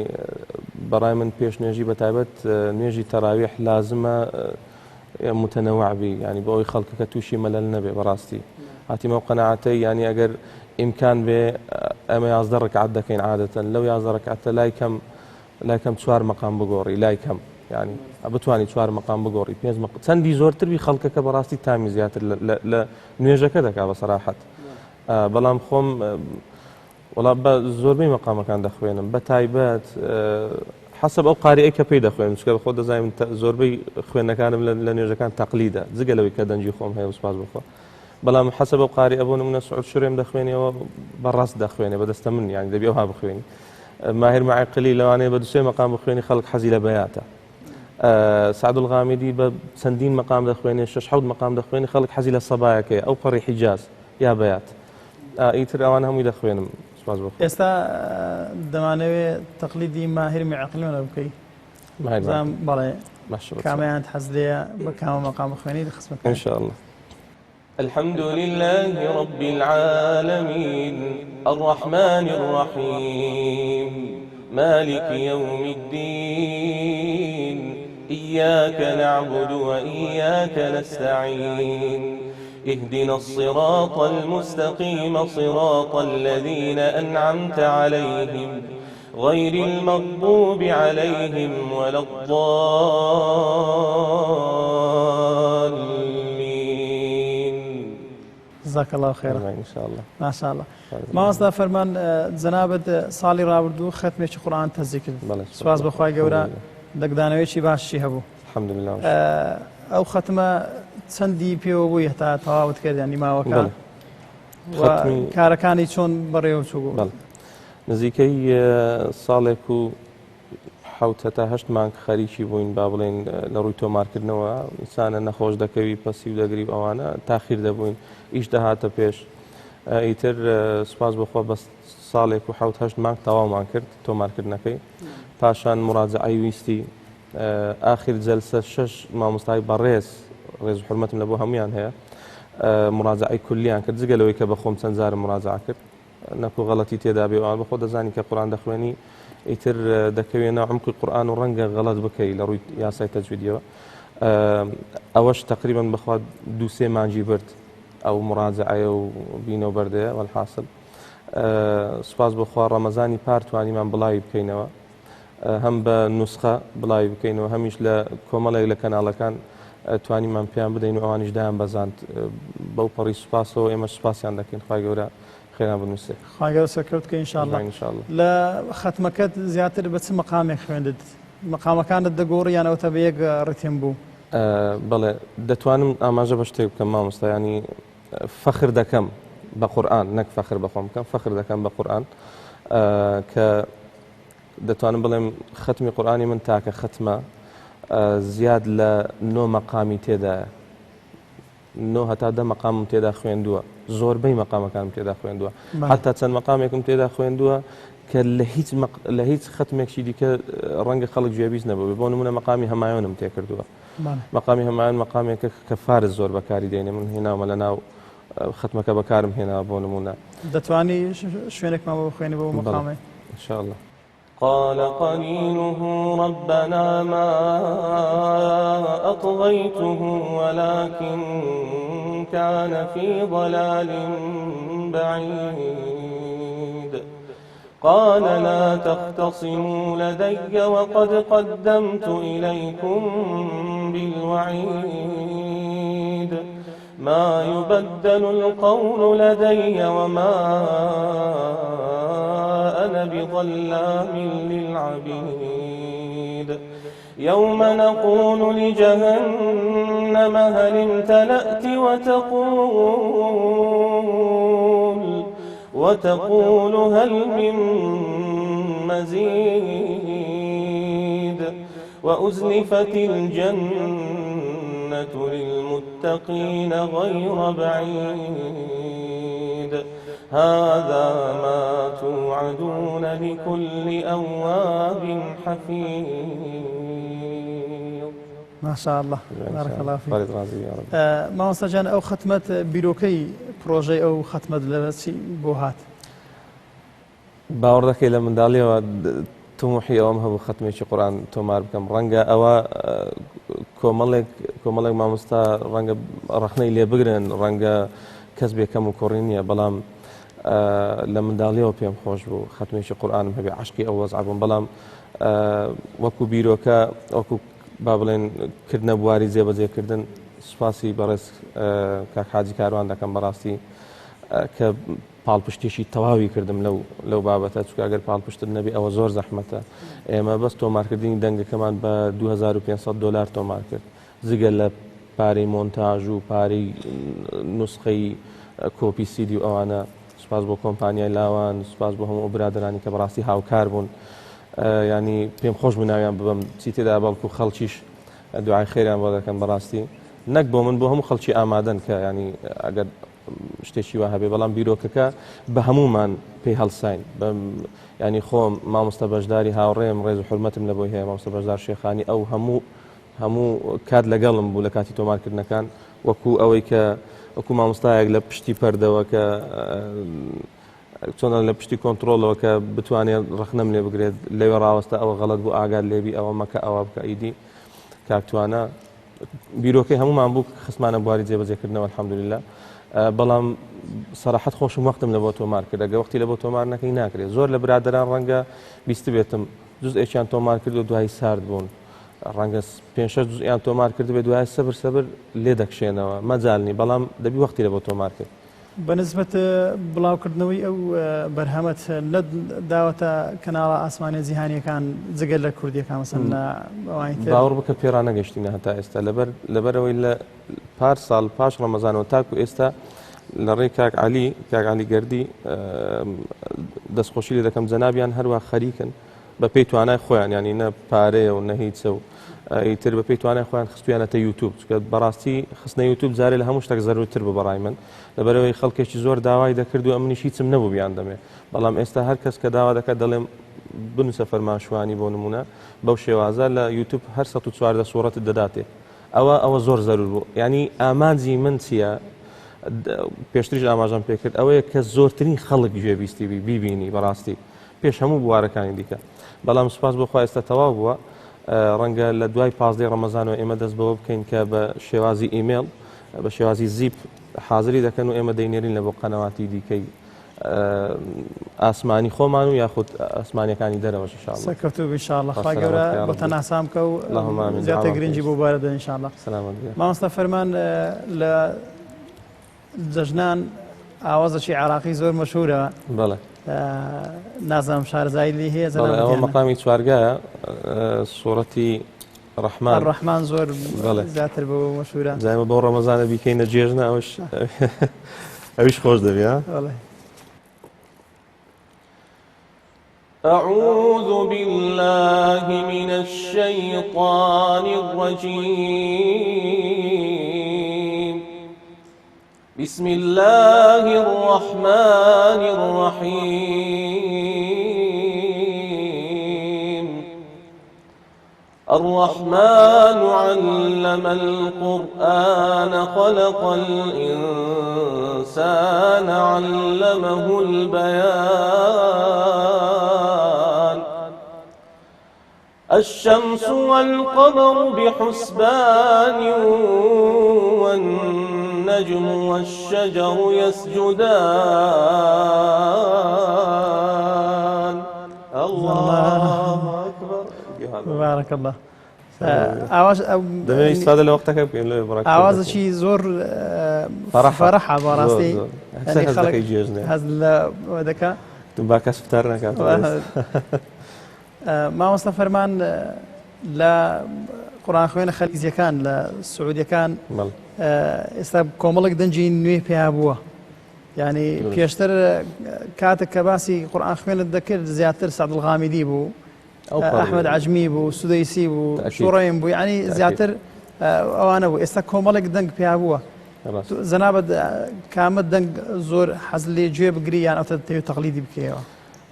بەڕای من پێش نوێژی بەتایبەت نوێژی تەراویح لازمە متەنەوع بی ینی بۆ ئەوی خەڵکەکە تووشی مەلەل نەبێ بەڕاستی هاتیمە و قەناعەتەی ینی ئەگەر ئیمکان بێ ئەمە 11 ڕەکعات دەکەین عادەتەن لەو 11 ڕەکعاتە لای کەم 4 مەقام بگۆڕی لای کەم ینی بتوانانی 4 مەقام بگۆڕی 5 چەندی زۆرتر بی خەڵکەکە بەڕاستی تامی زیاتر لە نوێژەکە دەکات بە سەراحەت بەڵام خۆم وڵا بە زۆربەی مەقامەکان دەخوێنم بە تایبەت حسب ئەو قاریەی کە پێی دەخوێنم چکە بەخۆ دەزانم زۆربەی خوێندنەکانم لە نوێژەکان تەقلیدە جگە لەوەی کە دەنجی خۆم هەیە سوپاس بخۆ بەڵام حسب ئەو قاری ئەبوو نمونە سعود شورێم دەخوێنیەوە بەڕاست دەخوێنێ بەدەستە من یانی دەبێ ئەوها بخوێنی ماهر معقلی لەوانەیە بە دوسێ مەقام بخوێنی خەڵک حەزی لە بەیاتە سعد الغامدی بە چەندین مەقام دەخوێنێ 6 مەقام دەخوێنی خەڵک حەزی لە سەبایەکەیە ئەو قەڕی حیجاز یا بەیات ئیتر ئەوان هەمووی دەخوێنم ئێستا دەمانەوێت تەقلیدی ماهر معقلەوە بکەی بەڵێ کامیان حەز لێیە بە کامە مەقام بخوێنی خزمەت إن شاء الله. الحمد لله رب العالمين الرحمن الرحيم مالك يوم الدين إياك نعبد وإياك نستعين اهدنا الصراط المستقيم صراط الذين أنعمت عليهم غير المغضوب عليهم ولا الضالين جزاك الله خيرا إن شاء الله ما شاء الله ما أصدق فرمان جنابت صالي رابردو ختمش قرآن تذكر سواز بخواي جورا دقدانويشي باشي هبو الحمد لله أو ختمة چەندی پێوە بووی هەتا تەواوت کرد ینی ماوەکە کارەکانی چۆن بەڕێوە چوو بوو نزیکەی ساڵێک و 7 تا 8 مانگ خەریکی بووین با بڵێن لە ڕووی تۆمارکردنەوە ئینسانە نەخۆش دەکەوی پەسی و دەگری ئەوانە تاخیر دەبووین ئیش دەهاتە پێش ئیتر سپاس بخوا بە ساڵێک و 7 مانگ تەواومان کرد تۆمارکردنەکەی پاشان مراجعەی ویستی ئاخر جەلسە 6 مامۆستای بەڕێز ڕێز و حرمەتم لە بۆ هەمویان هەیە مراجعەی کولیان کرد جگە لەوەی کە بە خۆم چەند جارم مراجعە کرد نەکو غەڵەتی تێدا بێ ئەوان بەخۆ دەزانی کە قورئان دەخوێنی ئیتر دەکەوێنە عمقی قورئان و ڕەنگە غەڵەت بکەی لە ڕووی یاسای تەجویدیەوە ئەوەش تقریبا بەخوا 2-3 مانگی برد ئەو مراجعەیە و بینەوە بەردەیە والحاصل سپاس بخوا ڕەمەزانی پار توانیمان بڵاوی بکەینەوە هەم بە نوسخە بڵاوی بکەینەوە هەمیش لە کۆمەڵێک لە کەناڵەکان توانیمان پێیان بدەین و ئەوانیش دایان بەزاند بەو پەڕی سوپاسەوە ئێمە سوپاسیان دەکەین خوای گەورە خێران بنووسێ خوای گەورە سەرکەوت بکەی ئینشاءالله لە ختمەکەت زیاتر بە چ مەقامێک خوێندت مەقامەکانت دەگۆڕی یان ئەوتە بە یەک ڕتیم بوو بەڵێ دەتوانم ئاماژە بە شتێک بکەم مامۆستا ینی فەخر دەکەم بە قورئان نەک فەخر بە خۆم بکەم فەخر دەکەم بە قورئان کە دەتوانم بڵێم ختمی قورئانی من تاکە ختمە زیاد لە 9 مەقامی تێدایە 9 هەتا 10 مەقامم تێدا خوێندووە زۆربەی مەقامەکانم تێدا خوێندووە حتا چەند مەقامێکم تێدا خوێندووە کە لە هیچ ختمێکی دیکە ڕەنگە خەڵک گوێبیست نەبوو بۆ نمونە مەقامی هەمایۆنم تێکردووە مەقامی هەمایۆن مەقامێکە کە فارس زۆر بەکاری دێنێ من هێناومە لە ناو ختمەکە بەکارم هێنا بۆ نمونە دەتوانی شوێنێکمان بۆ بخوێنی بۆ مەقامێ إن شاء الله قال قرينه ربنا ما أطغيته ولكن كان في ضلال بعيد قال لا تختصموا لدي وقد قدمت إليكم بالوعيد ما يبدل القول لدي وما أنا بظلام للعبيد يوم نقول لجهنم هل امتلأت وتقول هل من مزيد وأزلفت الجنة للمتقين غير بعيد هذا ما توعدون لكل أواب حفيظ. ما شاء الله بارك الله فيك. فريد رازي يا رب. ما وسجان أو ختمت بيروكي بروجي أو ختمت لبسي بوهات باوەڕ دەکەی لە منداڵیەوە تموحی ئەوەم هەبوو ختمێکی قورئان تۆمار بکەم ڕەنگە ئەوە کۆمەڵێک مامۆستا ڕەنگە ڕەخنەی لێ بگرن ڕەنگە کەس بێکەم و کوڕی نییە بەڵام لە منداڵیەوە پێم خۆش بوو ختمێکی قورئانم هەبێ عشقی ئەو وەزع بووم بەڵام وەکو بیرۆکە وەکو با بڵێن کردنە بواری جێبەجێکردن سوپاسی بەڕێز کاک حاجی کاروان دەکەم بەڕاستی کە پاڵپشتێکی تەواوی کردم لەو بابەتە چونکە ئەگەر پاڵپشتت نەبی ئەوە زۆر زەحمەتە ئێمە بەس تۆمارکردنی دەنگەکەمان بە $2500 تۆمار کرد جگە لە پارەی مۆنتاژ و پارەی نوسخەی کۆپی سیدی و ئەوانە سوپاس بۆ کۆمپانیای لاوان سوپاس بۆ هەموو برادرانی کە بەڕاستی هاوکار بوون ینی پێم خۆش بوو ناویان ببەم چی تێدا بەڵکو خەڵکیش دوعای خێریان بۆ دەکەم بەڕاستی نەک بۆ من بۆ هەموو خەڵکی ئامادەن کە ینی ئەگەر شتێکی وا هەبێ بەڵام بیرۆکەکە بە هەمومان پێی هەڵساین ینی خۆم مامۆستا بەشداری هاوڕێم ڕێز و حورمەتم لە بۆی هەیە مامۆستا بەشدار شێخانی ئەو هەموو کات لەگەڵم بوو لە کاتی تۆمارکردنەکان وەکو ئەوەی کە وەکو مامۆستایەک لە پشتی پەردەوە کە چۆن لە پشتی کۆنتترۆلەوە کە بتوانێت ڕەخنەم لێ بگرێت لەوێ ڕاوەستە ئەوە غەڵەت بوو ئاگاد لێبی ئەوە مەکە ئەوە بکە ئیدی کاکتوانە بیرۆکەی هەمومان بوو خسمانە بواری جێبەجێکردنەوە الحەمدولله بەڵام سەراحەت خۆشم وەختم لە بۆ تۆمار کرد ئەگە وەختی لە بۆ تۆمار نەکەی ناکرێت زۆر لە برادران ڕەنگە بیست بێتم جوزئێکیان تۆمار کرد و دوای سارد بوون ڕەنگە 5-6 جوزئیان تۆمار کرد بێت دوای سەبر لێ دەکشێنەوە مەجالنی بەڵام دەبی وەختی لە بۆ تۆمار کرد بەنسبەت بڵاوکردنەوەی ئەو بەرهەمەت لە داوەتە کەناڵە ئاسمانی جیهانیەکان جگەل لە کوردیەکان مەسەن باوەڕ بکە پێران نەگەشتینە هەتا ئێستا لەبەرەوەی لە پار ساڵ پاش ڕەمەزانەوە تاکو ئێستا لە ڕێی کاک علی گەردی دەستخۆشی لێ دەکەم جەنابیان هەروە خەریکن بە پێی توانای خۆیان ینی نە پارەیە و نەهیچە و ئیتر بە پێی توانای خۆیان خستویانەتە یوتیوب چکە بەڕاستی خستنە یوتیوب جارێ لە هەموو شتێک زەرورتر بە بەڕای من لەبەرەوەی خەڵکێکی زۆر داوای دەکرد و ئەمنیش هیچم نەبوو بیان دەمێ بەڵام ئێستا هەر کەس کە داوا دەکات دەڵێم بنووسە فەرمانشوانی بۆ نمونە بەو شێوازە لە یوتیوب هەر 114 سوورەتت دەداتێ ئەوە زۆر زەرور بوو ینی ئامانجی من چییە پێشتریش ئاماژەم پێ کرد ئەوەیە کە زۆرترین خەڵک گوێبیستی بیبینی بەڕاستی پێش هەموو بوارەکانی دیکە بەڵام سوپاس بۆخوا ئێستا تەواو بووە ڕەنگە لە دوای 15 ڕەمەزانەوە ئێمە دەست بەوە بکەین کە بە شێوازی ئیمێل بە شێوازی زیپ حاضری دەکەن و ئێمە دەینێرین لە بۆ قەنەواتی دیکەی ئاسمانی خۆمان و یاخود ئاسمانیەکانی دەرەوەش ئینشاءالله سەکەوتوو ئینشاءالله خوا گەورە بۆ تەناسام کە و زیاتر گرنگی بۆ بارە بدەن ئینشاءالله. مامۆستا فەرمان لە جەژنان ئاوازێکی عێراقی زۆر مەشهورە بەڵێ نازانم شارەزایی لێ هەیە ئەوە مەقامی چوارگایە سوورەتی ڕەحمان زۆر زیاتر بۆ مەشهورە زایمە بۆ ڕەمەزانە بیکەینە جێژنە ئەویش خۆش دەبێ. أعوذ بالله من الشيطان الرجيم بسم الله الرحمن الرحيم الرحمن علم القرآن خلق الإنسان علمه البيان الشمس والقمر بحسبان والنجم والشجر يسجدان الله أكبر. بارك الله. ئاواز دەمەوێت ئیستفادە لە وەختەکە بکەین لێ بڕاک ئاوازەکی زۆر فەرەحە بەڕاستی خەڵکی جێژنێ هەز لە دەکا با کەس فتار ناکات مامۆستا فەرمان لە قورئان خوێنە خەلیجیەکان لە سعودیەکان ئێستا کۆمەڵێک دەنجی نوێ پێیا بووە یعنی پێشتر کاتێک کە باسی قورئان خوێنت دەکرد زیاتر سەعدوڵغامیدی بوو ئەحمەد عەجمی بوو سودەیسی بوو شوڕەیم بوو یعنی زیاتر ئەوانە بوو ئێستا کۆمەڵێک دەنگ پێیا بووە زەنابەت کامە دەنگ زۆر حەز لێ گوێ بگری یان ئەوتە دەوێت تەقلیدی بکەیەوە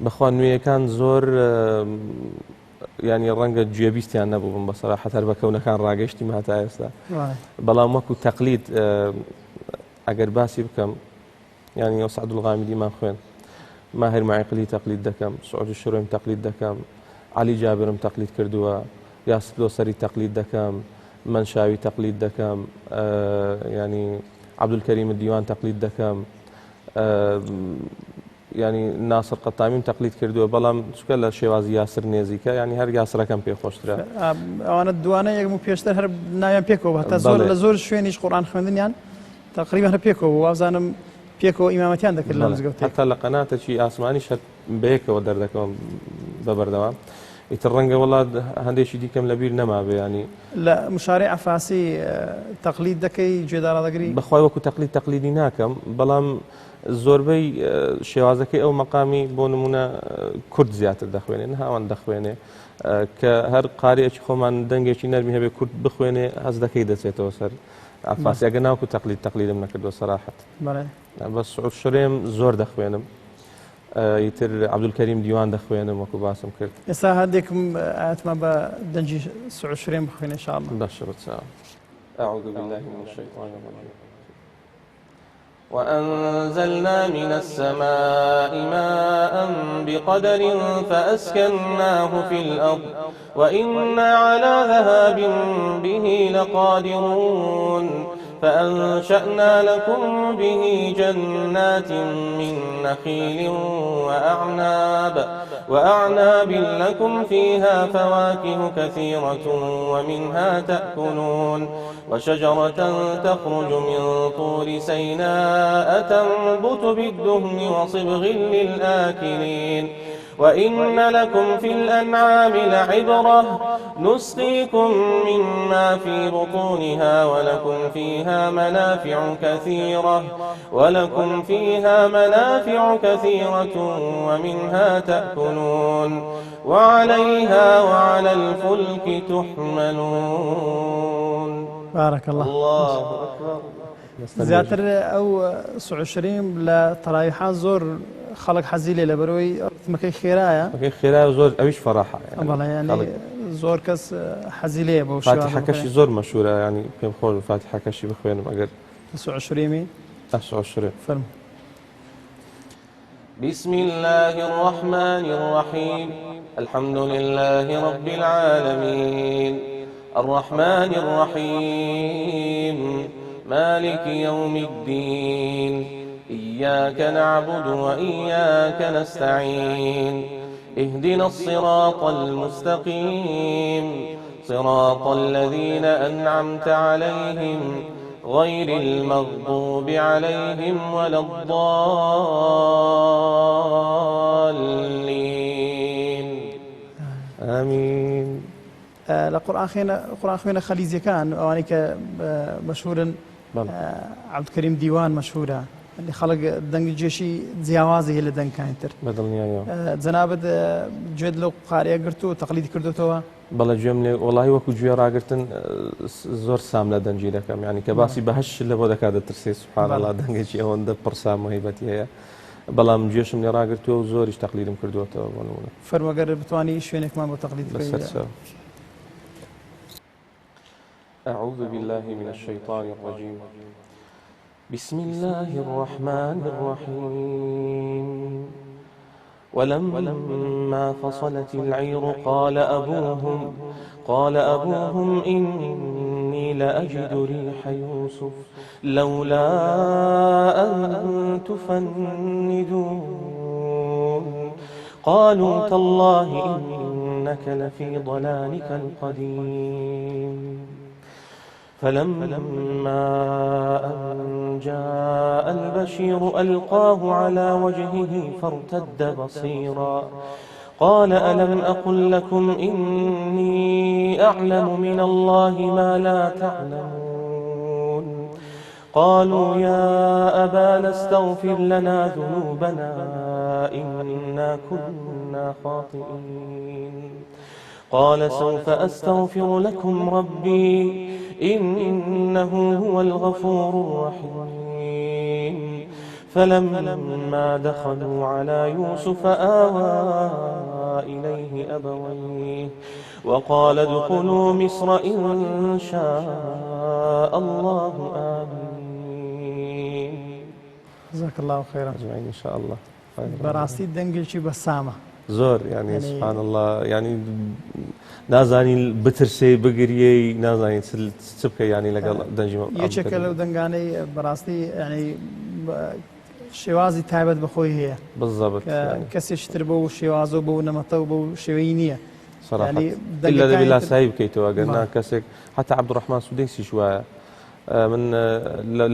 بەخوا نوێیەکان زۆر ینی ڕەنگە گوێبیستیان نەبوو بم بەسەراحەت هەر بە کەونەکان ڕاگەشتی هەتا ئێستا بەڵام وەکو تەقلید ئەگەر باسی بکەم ینی ئەو سەعدوڵغامیدیمان خوێن ماهر معیقلی تەقلید دەکەم سعود الشرویم تەقلید دەکەم علی جابرم تەقلید کردووە یاسف دۆسەری تەقلید دەکەم منشاوی تەقلید دەکەم ینی عەبدولکەریم دیوان تەقلید دەکەم ینی ناسر قەتامیم تەقلید کردووە بەڵام چکە لە شێوازی یاسر نێزیکە ینی هەر یاسرەکەم پێ خۆشترە ئەوانە دوانە یەکم و پێشتر هەر ناویان پێکەوە هەتا زۆر لە زۆر شوێنیش قورئان خوێندنیان تقریبا هەر پێکەوە وازانم پێکەوە ئیمامەتیان دەکرد لە مزگەوت هەتا لە قەناتێکی ئاسمانی شەر بەیەکەوە دەردەکەم بەبەردەوام ئیتر ڕەنگە وڵات هەندێکی دیکەم لەبیر نەمابێ ینی لە مشارێع عەفاسی تەقلید دەکەی گوێدارا دەگری بەخوای وەکو تەقلیدی ناکەم بەڵام زۆربەی شێوازەکەی ئەو مەقامی بۆ نمونە کورد زیاتر دەخوێنێ نەهاوان دەخوێنێ کە هەر قارێکی خۆمان دەنگێکی نەرمی هەبێ کورد بخوێنێ هەز دەکەی دەچێتەوە سەر عەفاسی ئەگەر ناوەکو تەقلیدم نەکردووە سەراحەت بە سعود شورێم زۆر دەخوێنم ئیتر عەبدولکەریم دیوان دەخوێنم وەکو باسم کرد ئێستا هەندێکم ئاەتمان بە دەنجی سعود شورێم بخوێنێ ئینشاءالله باشە بچاو أعوذ بالله من الشيطان الرجيم وأنزلنا من السماء ماء بقدر فأسكناه في الأرض وإنا على ذهاب به لقادرون فأنشأنا لكم به جنات من نخيل وأعناب لكم فيها فواكه كثيرة ومنها تأكلون وشجرة تخرج من طور سيناء تنبت بالدهن وصبغ للآكلين وإن لكم في الأنعام لعبرة نسقيكم مما في بطونها ولكم فيها منافع كثيرة ومنها تأكلون وعليها وعلى الفلك تحملون بارك الله أكبر زیاتر ئەو سعود شوریم لە تەراویحان زۆر خەڵک حەزی لێ لە بەرەوەی ڕتمەکەی خێرایە زۆر ئەویش فەڕەحە زۆر کەس حەزی لێ بەو فاتحەکەشی زۆر مەشهورە ینی پێم خۆش فاتحەکەشی بخوێنم ئەگەر سعود شوریمی سعود شوریم فەرمو بسم الله الرحمن الرحيم الحمد لله رب العالمين الرحمن الرحيم مالك يوم الدين إياك نعبد وإياك نستعين اهدنا الصراط المستقيم صراط الذين أنعمت عليهم غير المغضوب عليهم ولا الضالين آمين لقرآن خوێنە خەلیجیەکان ئەوانەی کە مەشهورن عەبدولکەریم دیوان مەشهورە خەڵک دەنگێکی جیاوازی هەیە لە دەنگەکانی تر جەنابەت گوێت لەو قارەیە گرت و تەقلیدی کردوتەوە بەڵێ گوێم لێ وەڵاهی وەکو گوێ ڕاگرتن زۆر سام لە دەنجی دەکەم ینی کە باسی بەهەشت لە بۆ دەکات دەترسێ سوبحان الله دەنگێکی ئەوەندە پڕسام و هەیبەتی هەیە بەڵام گوێشم لێ ڕاگرتووە و زۆریش تەقلیدم کردووەتەوە بۆ نمونە فەرمووەگەر بتوانی شوێنێکمان بۆ تەقلید بکەیت أعوذ بالله من الشيطان الرجيم بسم الله الرحمن الرحيم ولما فصلت العير قال أبوهم إني لأجد ريح يوسف لولا أن تفندون قالوا تالله إنك لفي ضلالك القديم فلما أن جاء البشير ألقاه على وجهه فارتد بصيرا قال ألم أقل لكم إني أعلم من الله ما لا تعلمون قالوا يا أبانا استغفر لنا ذنوبنا إنا كنا خاطئين قال سوف أستغفر لكم ربي إنه هو الغفور الرحيم فلما دخلوا على يوسف آوى إليه أبويه وقال ادخلوا مصر إن شاء الله آمين. جزاك الله خيرا أجمعين إن شاء الله. براستي دنگلشی بەسامە زۆر يعني سبحان الله يعني نازانی بترسێ بگریەی نازانی چ بکە ینی لەگەڵ دەنجی یەکێکە لەو دەنگانەی بەڕاستی ینی شێوازی تایبەت بەخۆی هەیە بالضبط کەسێکتر بەو شێوازە و بەو نەمەتە و بەو شێوەی نییە إلا دەبێ لاسایی بکەیتەوە ئەگەر نا کەسێک حتا عەبدوڕەحمان سودەیسیش وایە من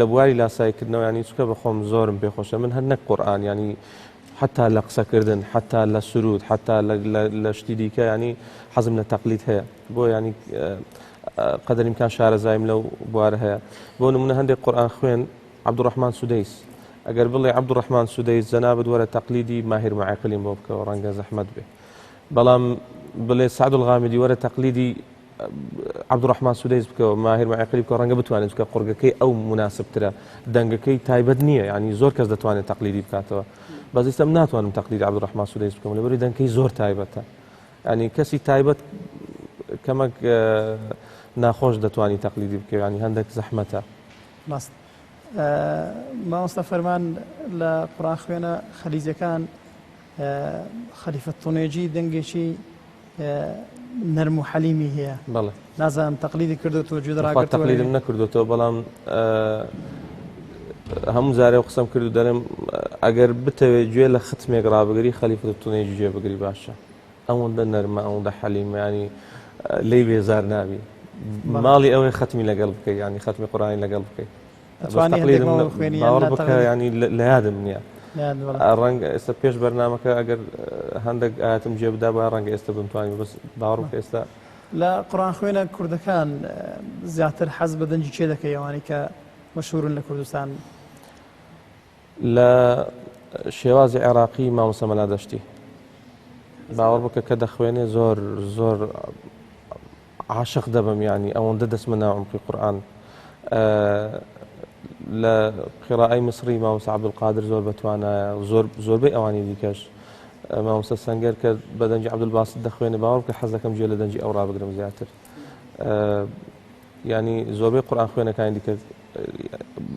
لە بواری لاساییکردنەوە ینی چکە بەخۆم زۆرم پێخۆشە من هەر نەک قورئان ینی حتى لە قسەکردن حتى لە سرود حتى لە شتی دیکە ینی حەزم لە تەقلید هەیە بۆ ینی قەدەر ئیمکان شارەزایم لەو بوارە هەیە بۆ نمونە هەندێک قورئان خوێن عەبدوڕەحمان سودەیس ئەگەر بڵێ عەبدوڕەحمان سودەیس جەنابەت وەرە تەقلیدی ماهیر معەقلین بۆ بکەوە ڕەنگە زەحمەت بێ بەڵام بڵێ سعد الغامدی وەرە تەقلیدی عەبدوڕەحمان سودەیس بکەوە ماهیر معەقلی بکەوە ڕەنگە بتوانێت بکە قورگەکەی ئەو مناسبترە دەنگەکەی تایبەت نییە ینی زۆر کەس دەتوانێت تەقلیدی بکاتەوە بەس ئێستا ناتوانم تەقلید عەبدوڕەحمان سودەیس بکەم لەبەرەوەی دەنگەکەی زۆر تایبەتە ینی کەسی تایبەت کەمەک ناخۆش دەتوانی تەقلیدی بکەوێت ینی هەندێک زەحمەتە. ڕاست مامۆستا فەرمان لە قورئان خوێنە خەلیجەکان خەلیفە تونێجی دەنگێکی نەرم و حەلیمی هەیە بەڵێ نازانم تەقلیدی کردوتەوە جێدەڕاگرتووە تەقلیدم نەکردوتەوە بەڵام هەموو جارێ قسەم کرد و دەڵێم ئەگەر بتەوێت گوێ لە ختمێک ڕابگری خەلیفە تونێجی گوێ بگری باشە ئەوەندە نەرمە ئەوەندە حەلیمە ینی لێی بێزار نابی ماڵی ئەوەی ختمی لەگەڵ بکەی ینی ختمی قورئانی لەگەڵ بکەیت باوەڕ بکە ینی لە یادم نییە ڕەنگە ئێستا پێش بەرنامەکە ئەگەر هەندێک ئاەتم جێ بدا بە ڕەنگە ئێستا بمتوانی بەس باوەڕ بکە ئێستا لە قورئان خوێنە کوردەکان زیاتر حەز بە دەنجی چێ دەکەی ئەوانەی کە مەشهورن لە کوردستان لە شێوازی عێراقی مامۆستا مەلا دەشتی باوەڕ بکە کە دەخوێنێ زۆر زۆر عاشق دەبم ینی ئەوەندە دەستمە ناو عمقی قورئان لە قیرائی مصری مامۆستا عەبدولقادر زۆر بەتوانایە زۆربەی ئەوانی دیکەش مامۆستا سەنگەر کە بە دەنجی عەبدولباست دەخوێنێ باوەڕ بکە حەز دەکەم گوێ لە دەنجی ئەو ڕابگرم زیاتر ینی زۆربەی قورئان خوێنەکانی دیکە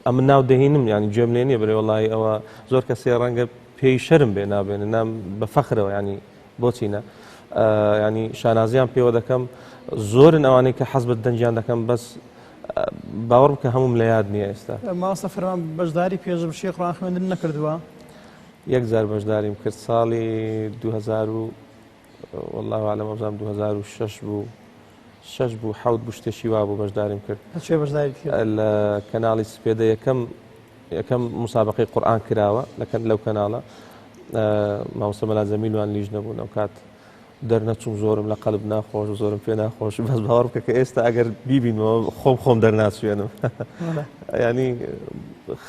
ئەمن ناو دەهێنم ینی گوێم لێ نییە بڵێ وەڵڵی ئەوە زۆر کەسێ ڕەنگە پێی شەرم بێ نابێنە نام بە فەخرەوە ینی بۆچینە ینی شانازیان پێوە دەکەم زۆرن ئەوانەی کە حەز بە دەنجیان دەکەم بەس باوەڕ بکە هەموم لە یاد نییە ئێستا مامۆستا فەرمان بەشداری پێشبڕشی قورئان خوێندن نەکردووە یەک جار بەشداریم کرد ساڵی 2000 والله ئەعلەم ئەمزانم 2006 بوو 6 بوو 7 بوو شتێکی وا بوو بەشداریم کرد چێ بەشداری کرد لە کەناڵی سپێدە یەکەم مسابقەی قورئان کراوە لەو کەناڵە مامۆستا مەلا جەمیلوان لیژ نەبوون ئەو کات دەرنەچوم زۆرم لە قەلب ناخۆش و زۆرم پێ ناخۆش بەس باوەڕ بکە کە ئێستا ئەگەر بیبینەوە خۆم دەرناچوێنم ینی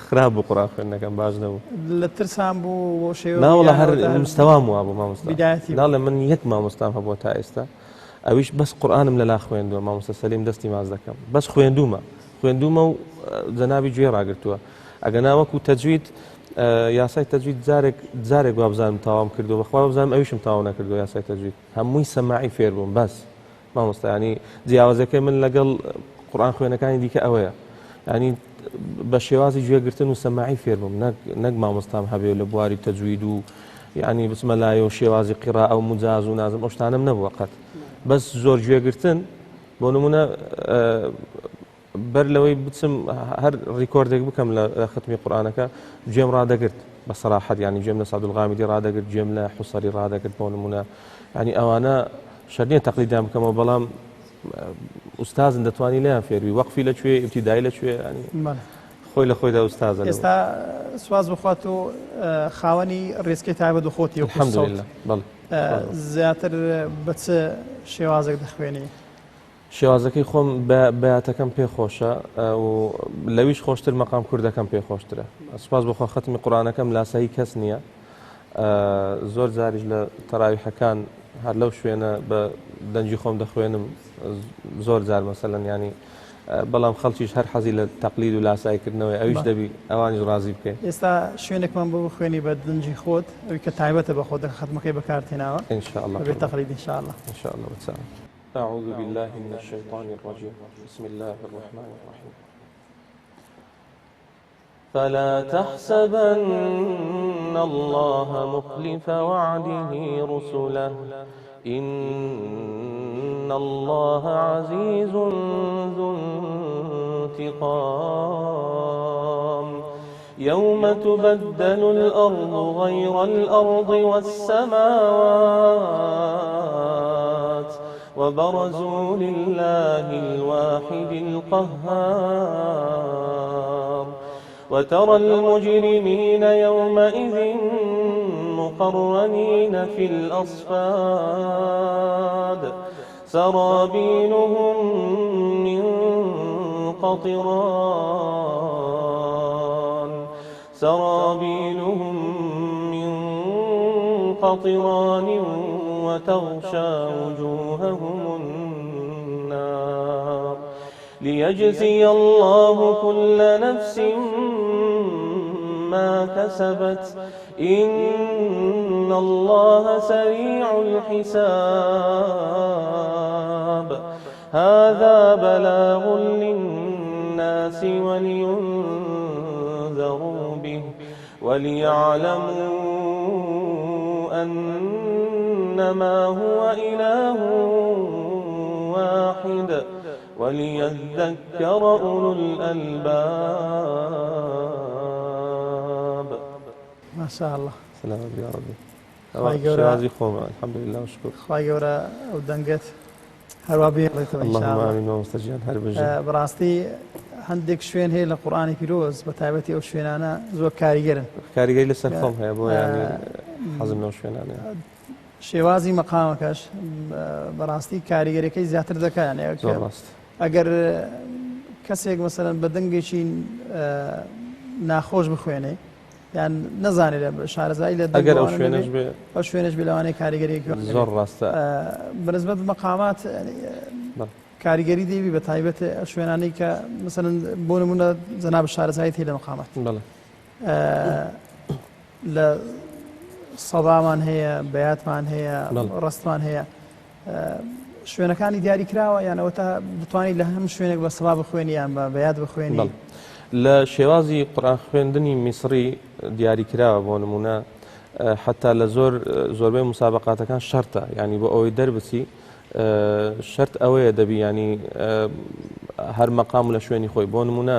خراپ بوو قورئان خوێندنەکەم باش نەبوو لە ترسان بوو شێوە ناوەڵە هەر مستەوام وا بوو مامۆستا ناڵێ من یەک مامۆستام هەبووە تا ئێستا ئەویش بەس قورئانم لەلا خوێندووە مامۆستا سەلیم دەستی ماچ دەکەم بەس خوێندومە و جەنابی گوێ ڕاگرتووە ئەگە ناوەکو تەجوید یاسای تەجوید جارێک وابزانم تاوام کردو بەخوا بزانم ئەویشم تاوا نەکردو یاسای تەجوید هەمووی سەماعی فێر بووم بەس مامۆستا ینی جیاوازەکەی من لەگەڵ قورئان خوێنەکانی دیکە ئەوەیە ینی بە شێوازی گوێگرتن و سەماعی فێر بووم نەک مامۆستام هەبێ لە بواری تەجوید و ینی بچمە لایە و شێوازی قیراءە و مجاز و نازم ئەو شتانم نەبووە قەت بەس زۆر گوێگرتن بۆ نمونە بەر لەوەی بچم هەر ڕیکۆردێک بکەم لە ختمی قورئانەکە گوێم ڕادەگرت بە سەراحەت ینی گوێم لە سعد الغامیدی ڕادەگرت گوێم لە حوسەری ڕادەگرت بۆ نمونە ینی ئەوانە شەرنیە تەقلیدیان بکەمەوە بەڵام ئوستازن دەتوانی لیان فێروی وەقفی لەکوێ ئیبتیدایی لەکوێ خۆی لە خۆیدا ئوستازە ئێستا سواز بخوات و خاوەنی ڕێزکەی تایبەت و خۆتی الحەمدولله زیاتر بە چ شێوازێک دەخوێنی؟ شێوازەکەی خۆم بەیاتەکەم پێ خۆشە و لەویش خۆشتر مەقام کوردەکەم پێ خۆشترە. سوپاس بخوا ختمی قورئانەکەم لاسایی کەس نییە. زۆر جاریش لە تەراویحەکان هەر لەو شوێنە بە دەنجی خۆم دەخوێنم زۆر جار مەسەلەن ینی بەڵام خەڵکیش هەر حەزی لە تەقلید و لاساییکردنەوەی ئەویش دەبی ئەوانیش ڕازی بکەین. ئێستا شوێنێکمان بۆ بخوێنی بە دەنجی خۆت ئەوی کە تایبەتە بە خۆت ختمەکەی بەکارتێناوە إن شاء الله بێ تەقلید إن شاء الله. إن شاء الله وتسامح. أعوذ بالله من الشيطان الرجيم بسم الله الرحمن الرحيم فلا تحسبن الله مخلف وعده رسله إن الله عزيز ذو انتقام يوم تبدل الأرض غير الأرض والسماوات وبرزوا لله الواحد القهار وترى المجرمين يومئذ مقرنين في الأصفاد سرابيلهم من قطران وتغشى وجوههم النار ليجزي الله كل نفس ما كسبت إن الله سريع الحساب هذا بلاغ للناس ولينذروا به وليعلموا أنما هو إله واحد وليذكر أولو الألباب. ما شاء الله. سلام يا ربي. شوازي خوما الحمد لله وشكر. خواهي قورا ودنقت هروابي الله إن شاء الله. اللهم آمين ومستجيان هربجي. براستي هەندێک شوێن هەیە لە قورئانی پیرۆز بە تایبەتی ئەو شوێنانە زۆر کاریگەرن. کاریگەری لەسەر خۆم هەیە بۆ ینی حەزم لەو شوێنانە. شێوازی مەقامەکەش بەڕاستی کاریگەریەکەی زیاتر دەکات. زۆر ڕاست. ئەگەر کەسێک مەسەلەن بە دەنگێکی ناخۆش بخوێنێ یان نەزانێت لە شارەزایی لە ئەگەر ئەو شوێنش بێ لەوانەیە کاریگەریەکی زۆر ڕاستە. بەنسبەت مەقامات کاریگەری دەیبی بە تایبەت شوێنانەی کە مەسەلەن بۆ نمونە جەناب شارەزایی هەیە لە مەقامات لە سەدامان هەیە بەیاتمان هەیە ڕستمان هەیە شوێنەکانی دیاری کراوە یانەوە تا بتوانیت لە هەم شوێنێک بە سەبا بخوێنی یان بە بەیات بخوێنی. لە شێوازی قورئان خوێندنی میسری دیاری کراوە بۆ نمونە حتا لە زۆربەی مسابقاتەکان شەرتە ینی بۆ ئەوەی دەربچی شەرت ئەوەیە دەبی ینی هەر مەقام لە شوێنی خۆی بۆ نمونە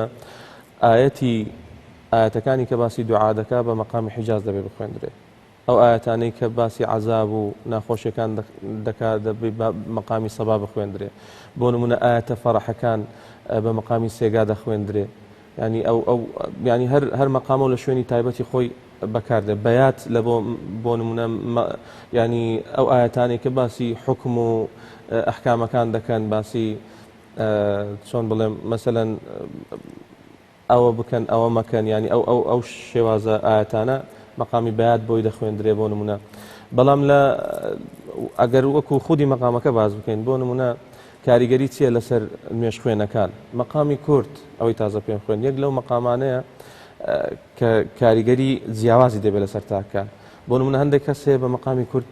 ئاەتەکانی کە باسی دوعا دەکا بە مەقامی حیجاز دەبێ بخوێندرێ ئەو ئاەتانەی کە باسی عەزاب و ناخۆشیەکان دەکا دەبێ بە مەقامی سەبا بخوێندرێ بۆ نمونە ئاەتە فەرەحەکان بە مەقامی سێگا دەخوێندرێ ینی ئەو ینی هەر مەقامە لە شوێنی تایبەتی خۆی بەکاردێ بەیات لە بۆ نمونە ینی ئەو ئاەتانێک کە باسی حکم و ئەحکامەکان دەکەن باسی چۆن بڵێم مەسەلەن ئەوە بکەن ئەوە مەکەن ینی ئەو شێوازە ئاەتانە مەقامی بەیات بۆی دەخوێندرێ بۆ نمونە بەڵام لە ئەگەر وەکو خودی مەقامەکە باز بکەین بۆ نمونە کاریگەری چییە لەسەر نوێژ خوێنەکان مەقامی کورد ئەوەی تازە پێم خوێن یەک لەو مەقامانەیە کە کاریگەری جیاوازی دەبێت لەسەر تاکان بۆ نمونە هەندێک کەسێ بە مەقامی کورد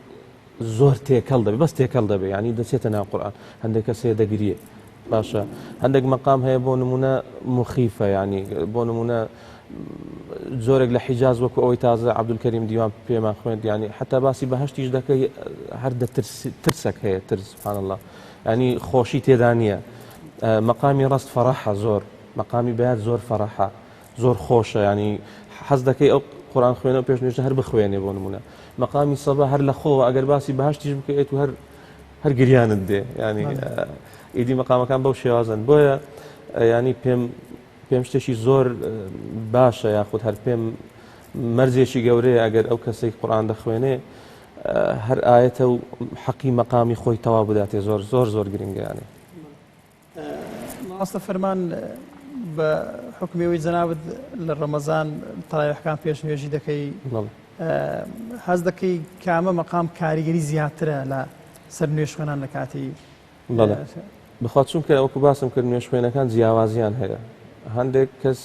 زۆر تێکەڵ دەبێت بەس تێکەڵ دەبێت ینی دەچێتە ناو قورئان هەندێک کەسێ دەگریێ باشە هەندێک مەقام هەیە بۆ نمونە مخیفە ینی بۆ نمونە زۆرێک لە حیجاز وەکو ئەوەی تازە عەبدولکەریم دیوان پێمان خوێند ینی حتا باسی بەهەشتیش دەکەی هەر ترسێک هەیە ترس سبحان الله ینی خۆشی تێدا نییە مەقامی ڕست فەرەحە زۆر مەقامی بەیات زۆر فەرەحە زۆر خۆشە ینی حەز دەکەی ئەو قورئان خوێنە و پێشنوێژە هەر بخوێنێ بۆ نمونە مەقامی سەبا هەر لە خۆوە ئەگەر باسی بەهەشتیش بکەیت و هەر هەر گریانت دێ ینی ئیدی مەقامەکان بەو شێوازن بۆیە ینی پێم شتێکی زۆر باشە یاخود هەر پێم مەرجێکی گەورەیە ئەگەر ئەو کەسێک قورئان دەخوێنێ هەر ئاەتە و حەقی مەقامی خۆی تەواو بداتێ زۆر زۆر زۆر گرنگیانێ ماستە فەرمان بە حکمەوەی جەنابەت لە ڕەمەزان تەراویحەکان پێشنوێژی دەکەی حەز دەکەی کامە مەقام کاریگەری زیاترە لە سەر نوێژ خوێنان لە کاتی بخوات چونکە ئەوکو باسم کرد نوێژ خوێنەکان جیاوازیان هەیە هەندێک کەس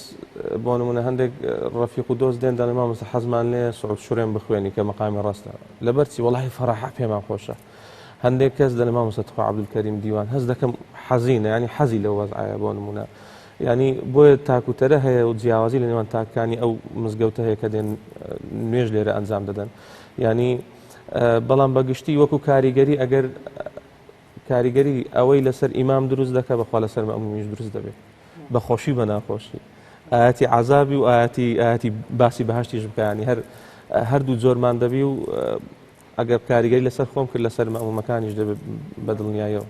بۆ نمونە هەندێک ڕەفیق و دۆست دێن دەڵێ مامۆستا حەزمان لێ سوعود شورێن بخوێنی کە مەقامی ڕاستە لەبەرچی وەڵاهی فەڕەحە پێمان خۆشە هەندێک کەس دەڵێ مامۆستا تخوا عەبدولکەریم دیوان هەز دەکەم حەزینە ینی حەزی لەو وەزعایە بۆ نمونە ینی بۆیە تاکوتەرە هەیە و جیاوازی لە نێوان تاکانی ئەو مزگەوتە هەیە کە دێن نوێژ لێرە ئەنجام دەدەن ینی بەڵام بەگشتی وەکو کاریگەری ئەگەر کاریگەری ئەوەی لەسەر ئیمام دروست دەکە بەخوا لەسەر مەمومیش دروست دەبێت بەخۆشی بە ناخۆشی ئاەتی عەزابی و ئاەتی باسی بەهەشتیش بکانی هەردوو جۆرمان دەبی و ئەگەر کاریگەری لەسەر خۆم کرد لەسەر مەمومەکانیش دەبێت بەدڵنیایەوە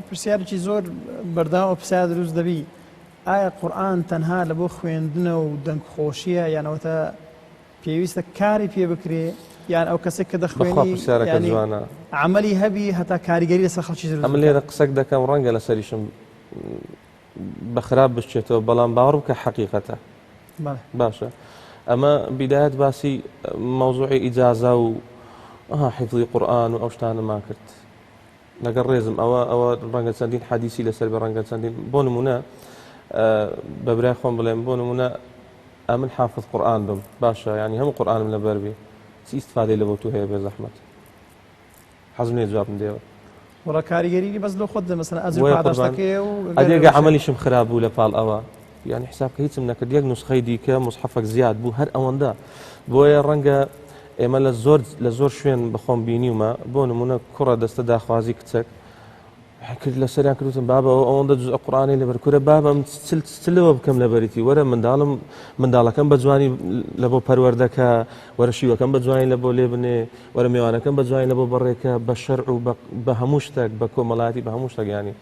پرسیارێکی زۆر بەرداوە پرسیار دروست دەبی ئایا قورئان تەنها لە بۆ خوێندنە و دەنگخۆشیە یانەوەتە پێویستە کاری پێ بکرێ یان ئەو کەسێک کە دەخوێنی جوانە عملی هەبی هەتا کاریگەری لەسەر خەڵکی دروست ئەمە لێرە قسەک دەکەم ڕەنگە لەسەریشم بەخراپ بشتێتەوە بەڵام باوەڕ بکە حەقیقەتە باشە ئەمە بیدایەت باسی مەوزوعی ئیجازە و حیفظی قورئان و ئەو شتانەمان کرد لەگەڵ ڕێزم ئەوە ڕەنگە چەندین حەدیسی لەسەر بە ڕەنگە چەندین بۆ نمونە بە برای خۆم بڵێم بۆ نمونە ئەمن حافظ قورئان بم باشە ینی هەموو قورئانم لەبەر بێ چی ئیستفادەی لە بۆ تو هەیە بێ زەحمەت حەزم لێ جوابم دێوە وەڵا کاریگەری بەس لە خۆت مەسەلەن ئەجر پاداشتەکەی و ئەگەر عەمەلیشم خراپ بوو لە پاڵ ئەوە ینی حساب کە هیچم نەکرد یەک نوسخەی دیکە مصحەفێک زیاد بوو هەر ئەوەندە بۆیە ڕەنگە ئێمە لە زۆر شوێن بەخۆم بینیومە بۆ نمونە کوڕە دەستە داخوازی کچەک کرد لە سەریان کردوتم بابە ئەوەندە جوزئە قورئانی لەبەر کورە بابم چلەوە بکەم لەبەریتی وەرە منداڵەکەم بە جوانی لە بۆ پەروەردەکە وەرە شیوەکەم بە جوانی لە بۆ لێ بنێ وەرە میوانەکەم بە جوانی لە بۆ بەڕێکە بە شەرع و بە هەموو شتێک بە کۆمەڵایەتی بە هەموو شتێک ینی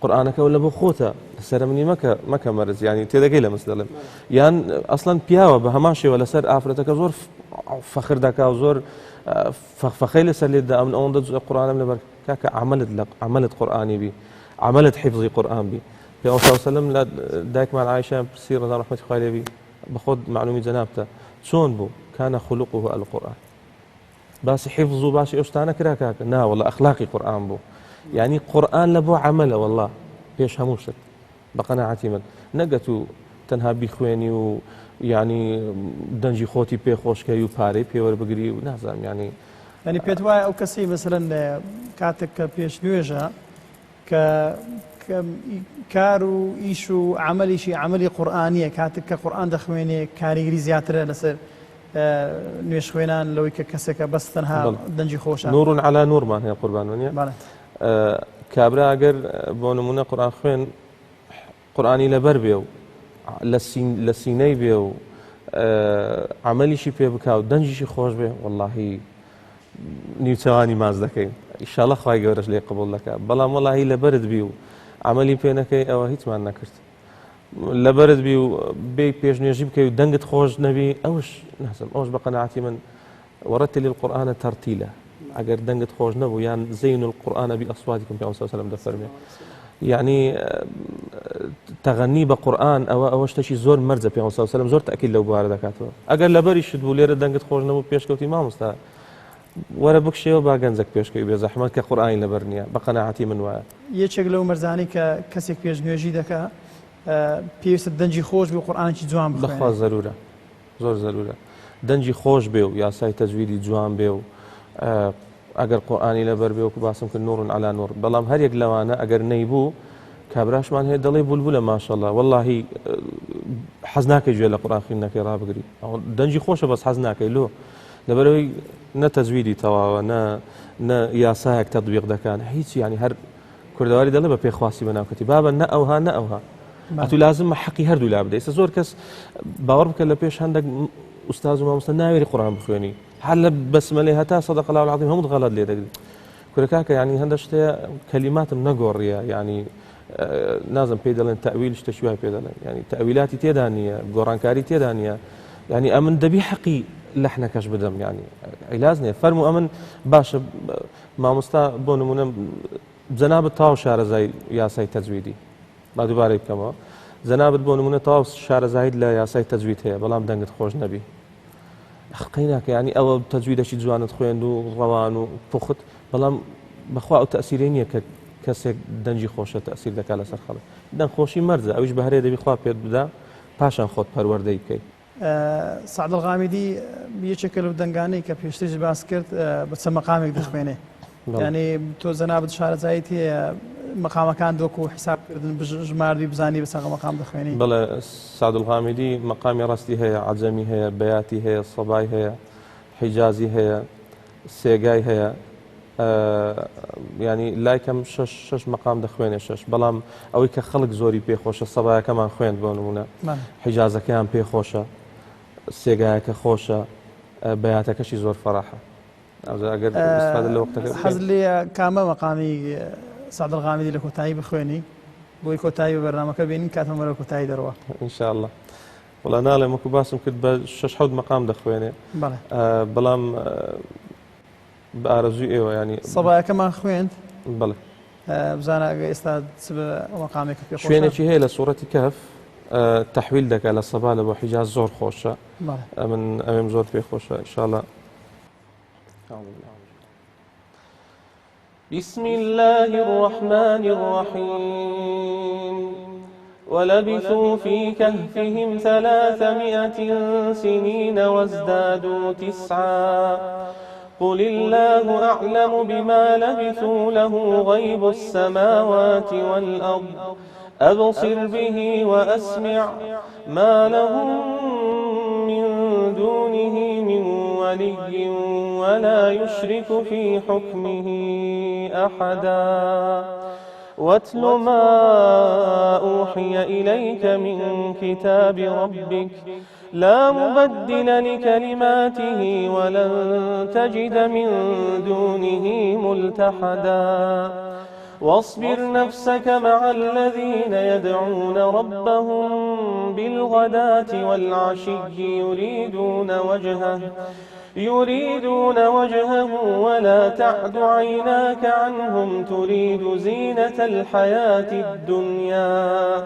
قورئانەکە لە بۆ خۆتە لەسەر منی مەکە مەرج ینی تێدەگەی لە مەسەلەم یان ئەسڵەن پیاوە بە هەمان شێوە لەسەر ئافرەتەکە زۆر فەخر دەکا و زۆر فەخەی لەسەر لێدا ئەمن ئەوەندە جوزئە قورئانم لەبەر کاکە عملت قورئانی بی عملت حفظی قورئان بی پێغەمبەر صلی الله علیه و سلم لە دایکمان عایشە پرسی ڕەضا ڕەحمەتی خوای لێ بی بەخۆت معلومی جەنابتە چۆن بوو کان خلقه القورئان باسی حفظ و باسی ئەو شتانە کرا کاکە نا وەڵڵا ئەخلاقی قورئان بوو یعنی قورئان لە بۆ عەمەلە وەڵڵا پێش هەموو شت بە قەناعەتی من نەگەت و تەنها بیخوێنی و ینی دەنجی خۆتی پێخۆشکەی و پارەی پێوەربگری و نازانم ینی پێت وایە ئەو کەسی مەسەلەن کاتێک کە پێش نوێژە کە کار و ئیش و عملیشی عملی قورئانیە کاتێک کە قورئان دەخوێنێ کاریگەری زیاترە لەسەر نوێژ خوێنان لەوەی کە کەسێکە بەس تەنها دەنجی خۆشە نور على نورمان هەیە قوربان وانە کابرا ئەگەر بۆ نمونە قورئان خوێن قورئانی لەبەر بێ و لە سینەی بێ و عملیشی پێ بکا و دەنجیشی خۆش بێ وەڵڵاهی نیوچەوانی ماز دەکەین ئیشاڵڵا خوای گەورەش لێ قبوڵ دەکات بەڵام وەڵڵاهی لەبەرت بی و عملی پێ نەکەی ئەوە هیچمان نەکرد لەبەرت بی و بێ پێشنوێژی بکەی و دەنگت خۆش نەبی ئەوش نازم ئەوش بە قەناعەتی من وەرەتل القورئان تەرتیلە ئەگەر دەنگت خۆش نەبوو یان زەین القورئان بأصواتکم پێغەمبەر صلی الله علیه و سلم دەفەرمێ یعنی تەغەنی بە قورئان ئەوە شتێکی زۆر مەرجە پێغەمبەر صلی الله علیه و سلم زۆر تەئکید لەو بوارە دەکاتەوە ئەگەر لەبەریشت بوو لێرە دەنگت خۆش نەبوو پێشکەوتی مامۆستا وەرە بکشێەوە با گەنجەک پێشکەوی بێ زەحمەت کە قورئانی لەبەر نییە بە قەناعەتی من وایە یەکێک لەو مەرجانەی کە کەسێک پێشنوێژی دەکا پێویستە دەنجی خۆش بێ و قورئانێکی جوان بخوێنێ بەخوا زەرورە زۆر زەرورە دەنجی خۆش بێ و یاسای تەجویدی جوان بێ و ئەگەر قورئانی لەبەر بێ وەکو باسم کرد نور على نور بەڵام هەرێک لەوانە ئەگەر نەیبوو کابراشمان هەیە دەڵێ بولبولە ماشەڵڵا وەڵڵاهی حەز ناکەی گوێ لە قورئان خوێندنەکەی ڕابگری دەنجی خۆشە بەس حەز ناکەی لۆ لەبەرەوەی نە تەجویدی تەواوە نە یاسایەک تەطبیق دەکەن هیچ ینی هەر کوردەواری دەڵێ بە پێخواسی بەناوکەتی بابە نە ئەوها نە ئەوها ئەتو لازمە حەقی هەردوو لا بدەیت ئێستا زۆر کەس باوەڕ بکە لە پێش هەندێک ئوستاز و مامۆستا ناوێری قورئان بخوێنی هەر لە بەسمەلەی هەتا سەدەق الله العەظیم هەمووت غەڵەت لێ دەگری کورەکە ینی هەندە شتەیە کەلیماتم نەگۆڕیە ینی نازم پێ دەڵێن تەویل شتە شوای پێ دەڵێن ینی تەویلاتی تێدا نییە گۆڕانکاری تێدا نییە ینی ئەمن دەبی حەقی لەحنەکەش بدەم ینی عیلاج نییە فەرمو ئەمن باشە مامۆستا بۆ نمونە جەنابەت تاو شارەزای یاسای تەجویدی با دووبارەی بکەمەوە جەنابەت بۆ نمونە تاو شارەزایت لە یاسای تەجوید هەیە بەڵام دەنگت خۆش نەبی حقی ناکە ینی ئەوە تەجویدەشی جوانت خوێند و ڕەوان و پوخت بەڵام بەخوا ئەو تەسیرەی نییە کە کەسێک دەنجی خۆشە تەسیر دەکات لەسەر خەڵک دەنگ خۆشی مەرجە ئەویش بە هەرێ دەبی خوا پێت بدا پاشان خۆت پەروەردەی بکەیت. سعد الغامدی یەکێکە لەو دەنگانەی کە پێشترش باس کرد بە چەند مەقامێک دەخوێنێ ینی تۆ جەنابەت شارەزایت هەیە مەقامەکان دۆکو و حسابکردن ژماردی بزانی بەسەر مەقام دەخوێنی. بەڵێ سعد الغامدی مەقامی ڕاستی هەیە عەجەمی هەیە بەیاتی هەیە سەبای هەیە حیجازی هەیە سێگای هەیە ینی لایکەم شش مەقام دەخوێنێ شش بەڵام ئەوەی کە خەڵک زۆری پێخۆشە سەبایەکەمان خوێند بۆ نمونە حیجازەکەیان پێخۆشە سێگایەکە خۆشە بەیاتەکەشی زۆر فەراحە ئەگەر استفادە لە وەختەکە حەز لێ کامە مەقامی سعد الغامدی لە کۆتایی بخوێنی بۆی کۆتایی بە بەرنامەکە بینین کاتمان وەرە کۆتایی دەڕەوە ئینشاءالله وڵا ناڵێم وەکو باسم کرد بە 6 مەقام دەخوێنێ بەڵام بە ئارەزووی ئێوە ینی سەبایەکەمان خوێند بڵێ بزانە ئەگە ئێستا مەقامێکە پێ شوێنێکی هەیە لە سوورەتی کەف تەحویل دەکات لە سەبا لە بۆ حیجاز زۆر خۆشە من ئەمێم زۆر پێ خۆشە ئینشاءالله. بسم الله الرحمن الرحيم ولبثوا في كهفهم 300 سنين وازدادوا 9 قل الله أعلم بما لبثوا له غيب السماوات والأرض أبصر به وأسمع ما لهم من دونه من ولي ولا يشرك في حكمه أحدا واتل ما أوحي إليك من كتاب ربك لا مبدل لكلماته ولن تجد من دونه ملتحدا واصبر نفسك مع الذين يدعون ربهم بالغداة والعشي يريدون وجهه ولا تعد عيناك عنهم تريد زينة الحياة الدنيا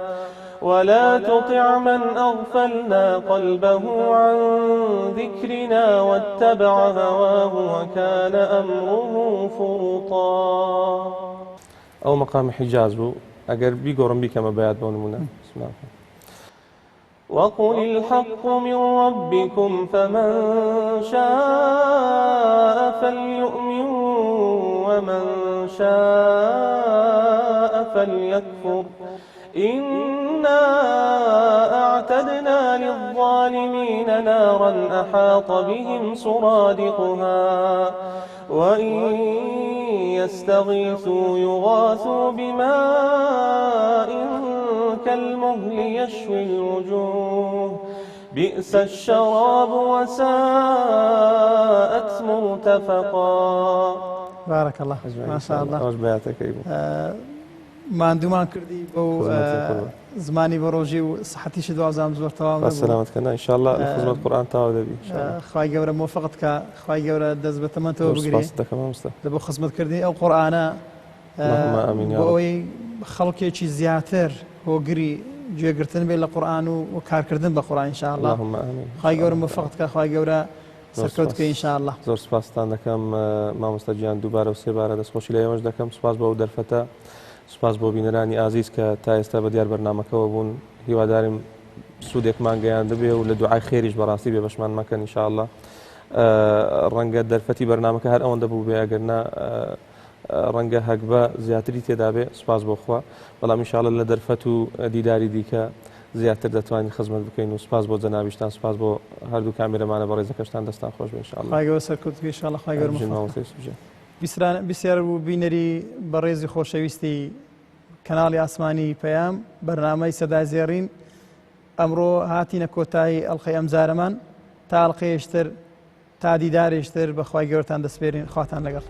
ولا تطع من أغفلنا قلبه عن ذكرنا واتبع هواه وكان أمره فرطا. أو مقام حجاز بو أجر بيقرن بك ما بيات بونمونا اسمع وقل الحق من ربكم فمن شاء فليؤمن ومن شاء فليكفر إنا أعتدنا للظالمين نارا أحاط بهم سرادقها وإن يستغيثوا يغاثوا بماء كالمهل يشوي الوجوه بئس الشراب وساءت مرتفقا. بارك الله ما شاء الله ماندومان کردی بۆ زمانی بە ڕۆژی و سەحەتیشی دوازام زۆر تەواو سەلامەتکەنا ئینشاءالله خزمەت قورئان تەواو دەبی خوای گەورە موفقت کە خوای گەورە دەست بە تەمەنتەوە بگری لە بۆ خزمەتکردنی ئەو قورئانە بۆ ئەوەی خەڵکێکی زیاتر هۆگری گوێگرتن بێت لە قورئان و کارکردن بە قورئان ئینشاءالله خوای گەورە موفقت کە خوای گەورە سەرکەوت بکەی ئینشاءالله. زۆر سوپاستان دەکەم مامۆستا گیان دووبارە و سێبارە دەستخۆشی لە ئێوەش دەکەم سوپاس بۆ ئەو دەرفەتە سپاس بۆ بینەرانی ئازیز کە تا ئێستا بە دیار بەرنامەکەەوە بوون هیواداریم سوودێکمان گەیاندە بێ و لە دوعای خێریش بەڕاستی بێ بەشمان مەکەن ئینشاءالله ڕەنگە دەرفەتی بەرنامەکە هەر ئەوەندە بوو بێ ئەگەرنا ڕەنگە هەکبە زیاتری تێدا بێ سپاس بۆ خوا بەڵام ئینشاءالله لە دەرفەت و دیداری دیکە زیاتر دەتوانین خزمەت بکەین و سپاس بۆ جەنابیشتان سپاس بۆ هەردوو کامێرەمانە بە ڕێزەکەشتان دەستان خۆش بێ ئینشاءالله. خوای گەورە سەرکەوت بکەی ئینشاءالله خوای گەورە بسیار بوو بینەری بە ڕێزی خۆشەویستی کەناڵی ئاسمانی پەیام بەرنامەی سەدای زێڕین ئەمڕۆ هاتینە کۆتایی ئەڵقەی ئەمجارەمان تا ئەڵقەیەشتر تا دیدارێشتر بەخوای گەورەتان دەسپێرین خواتان لەگەڵ.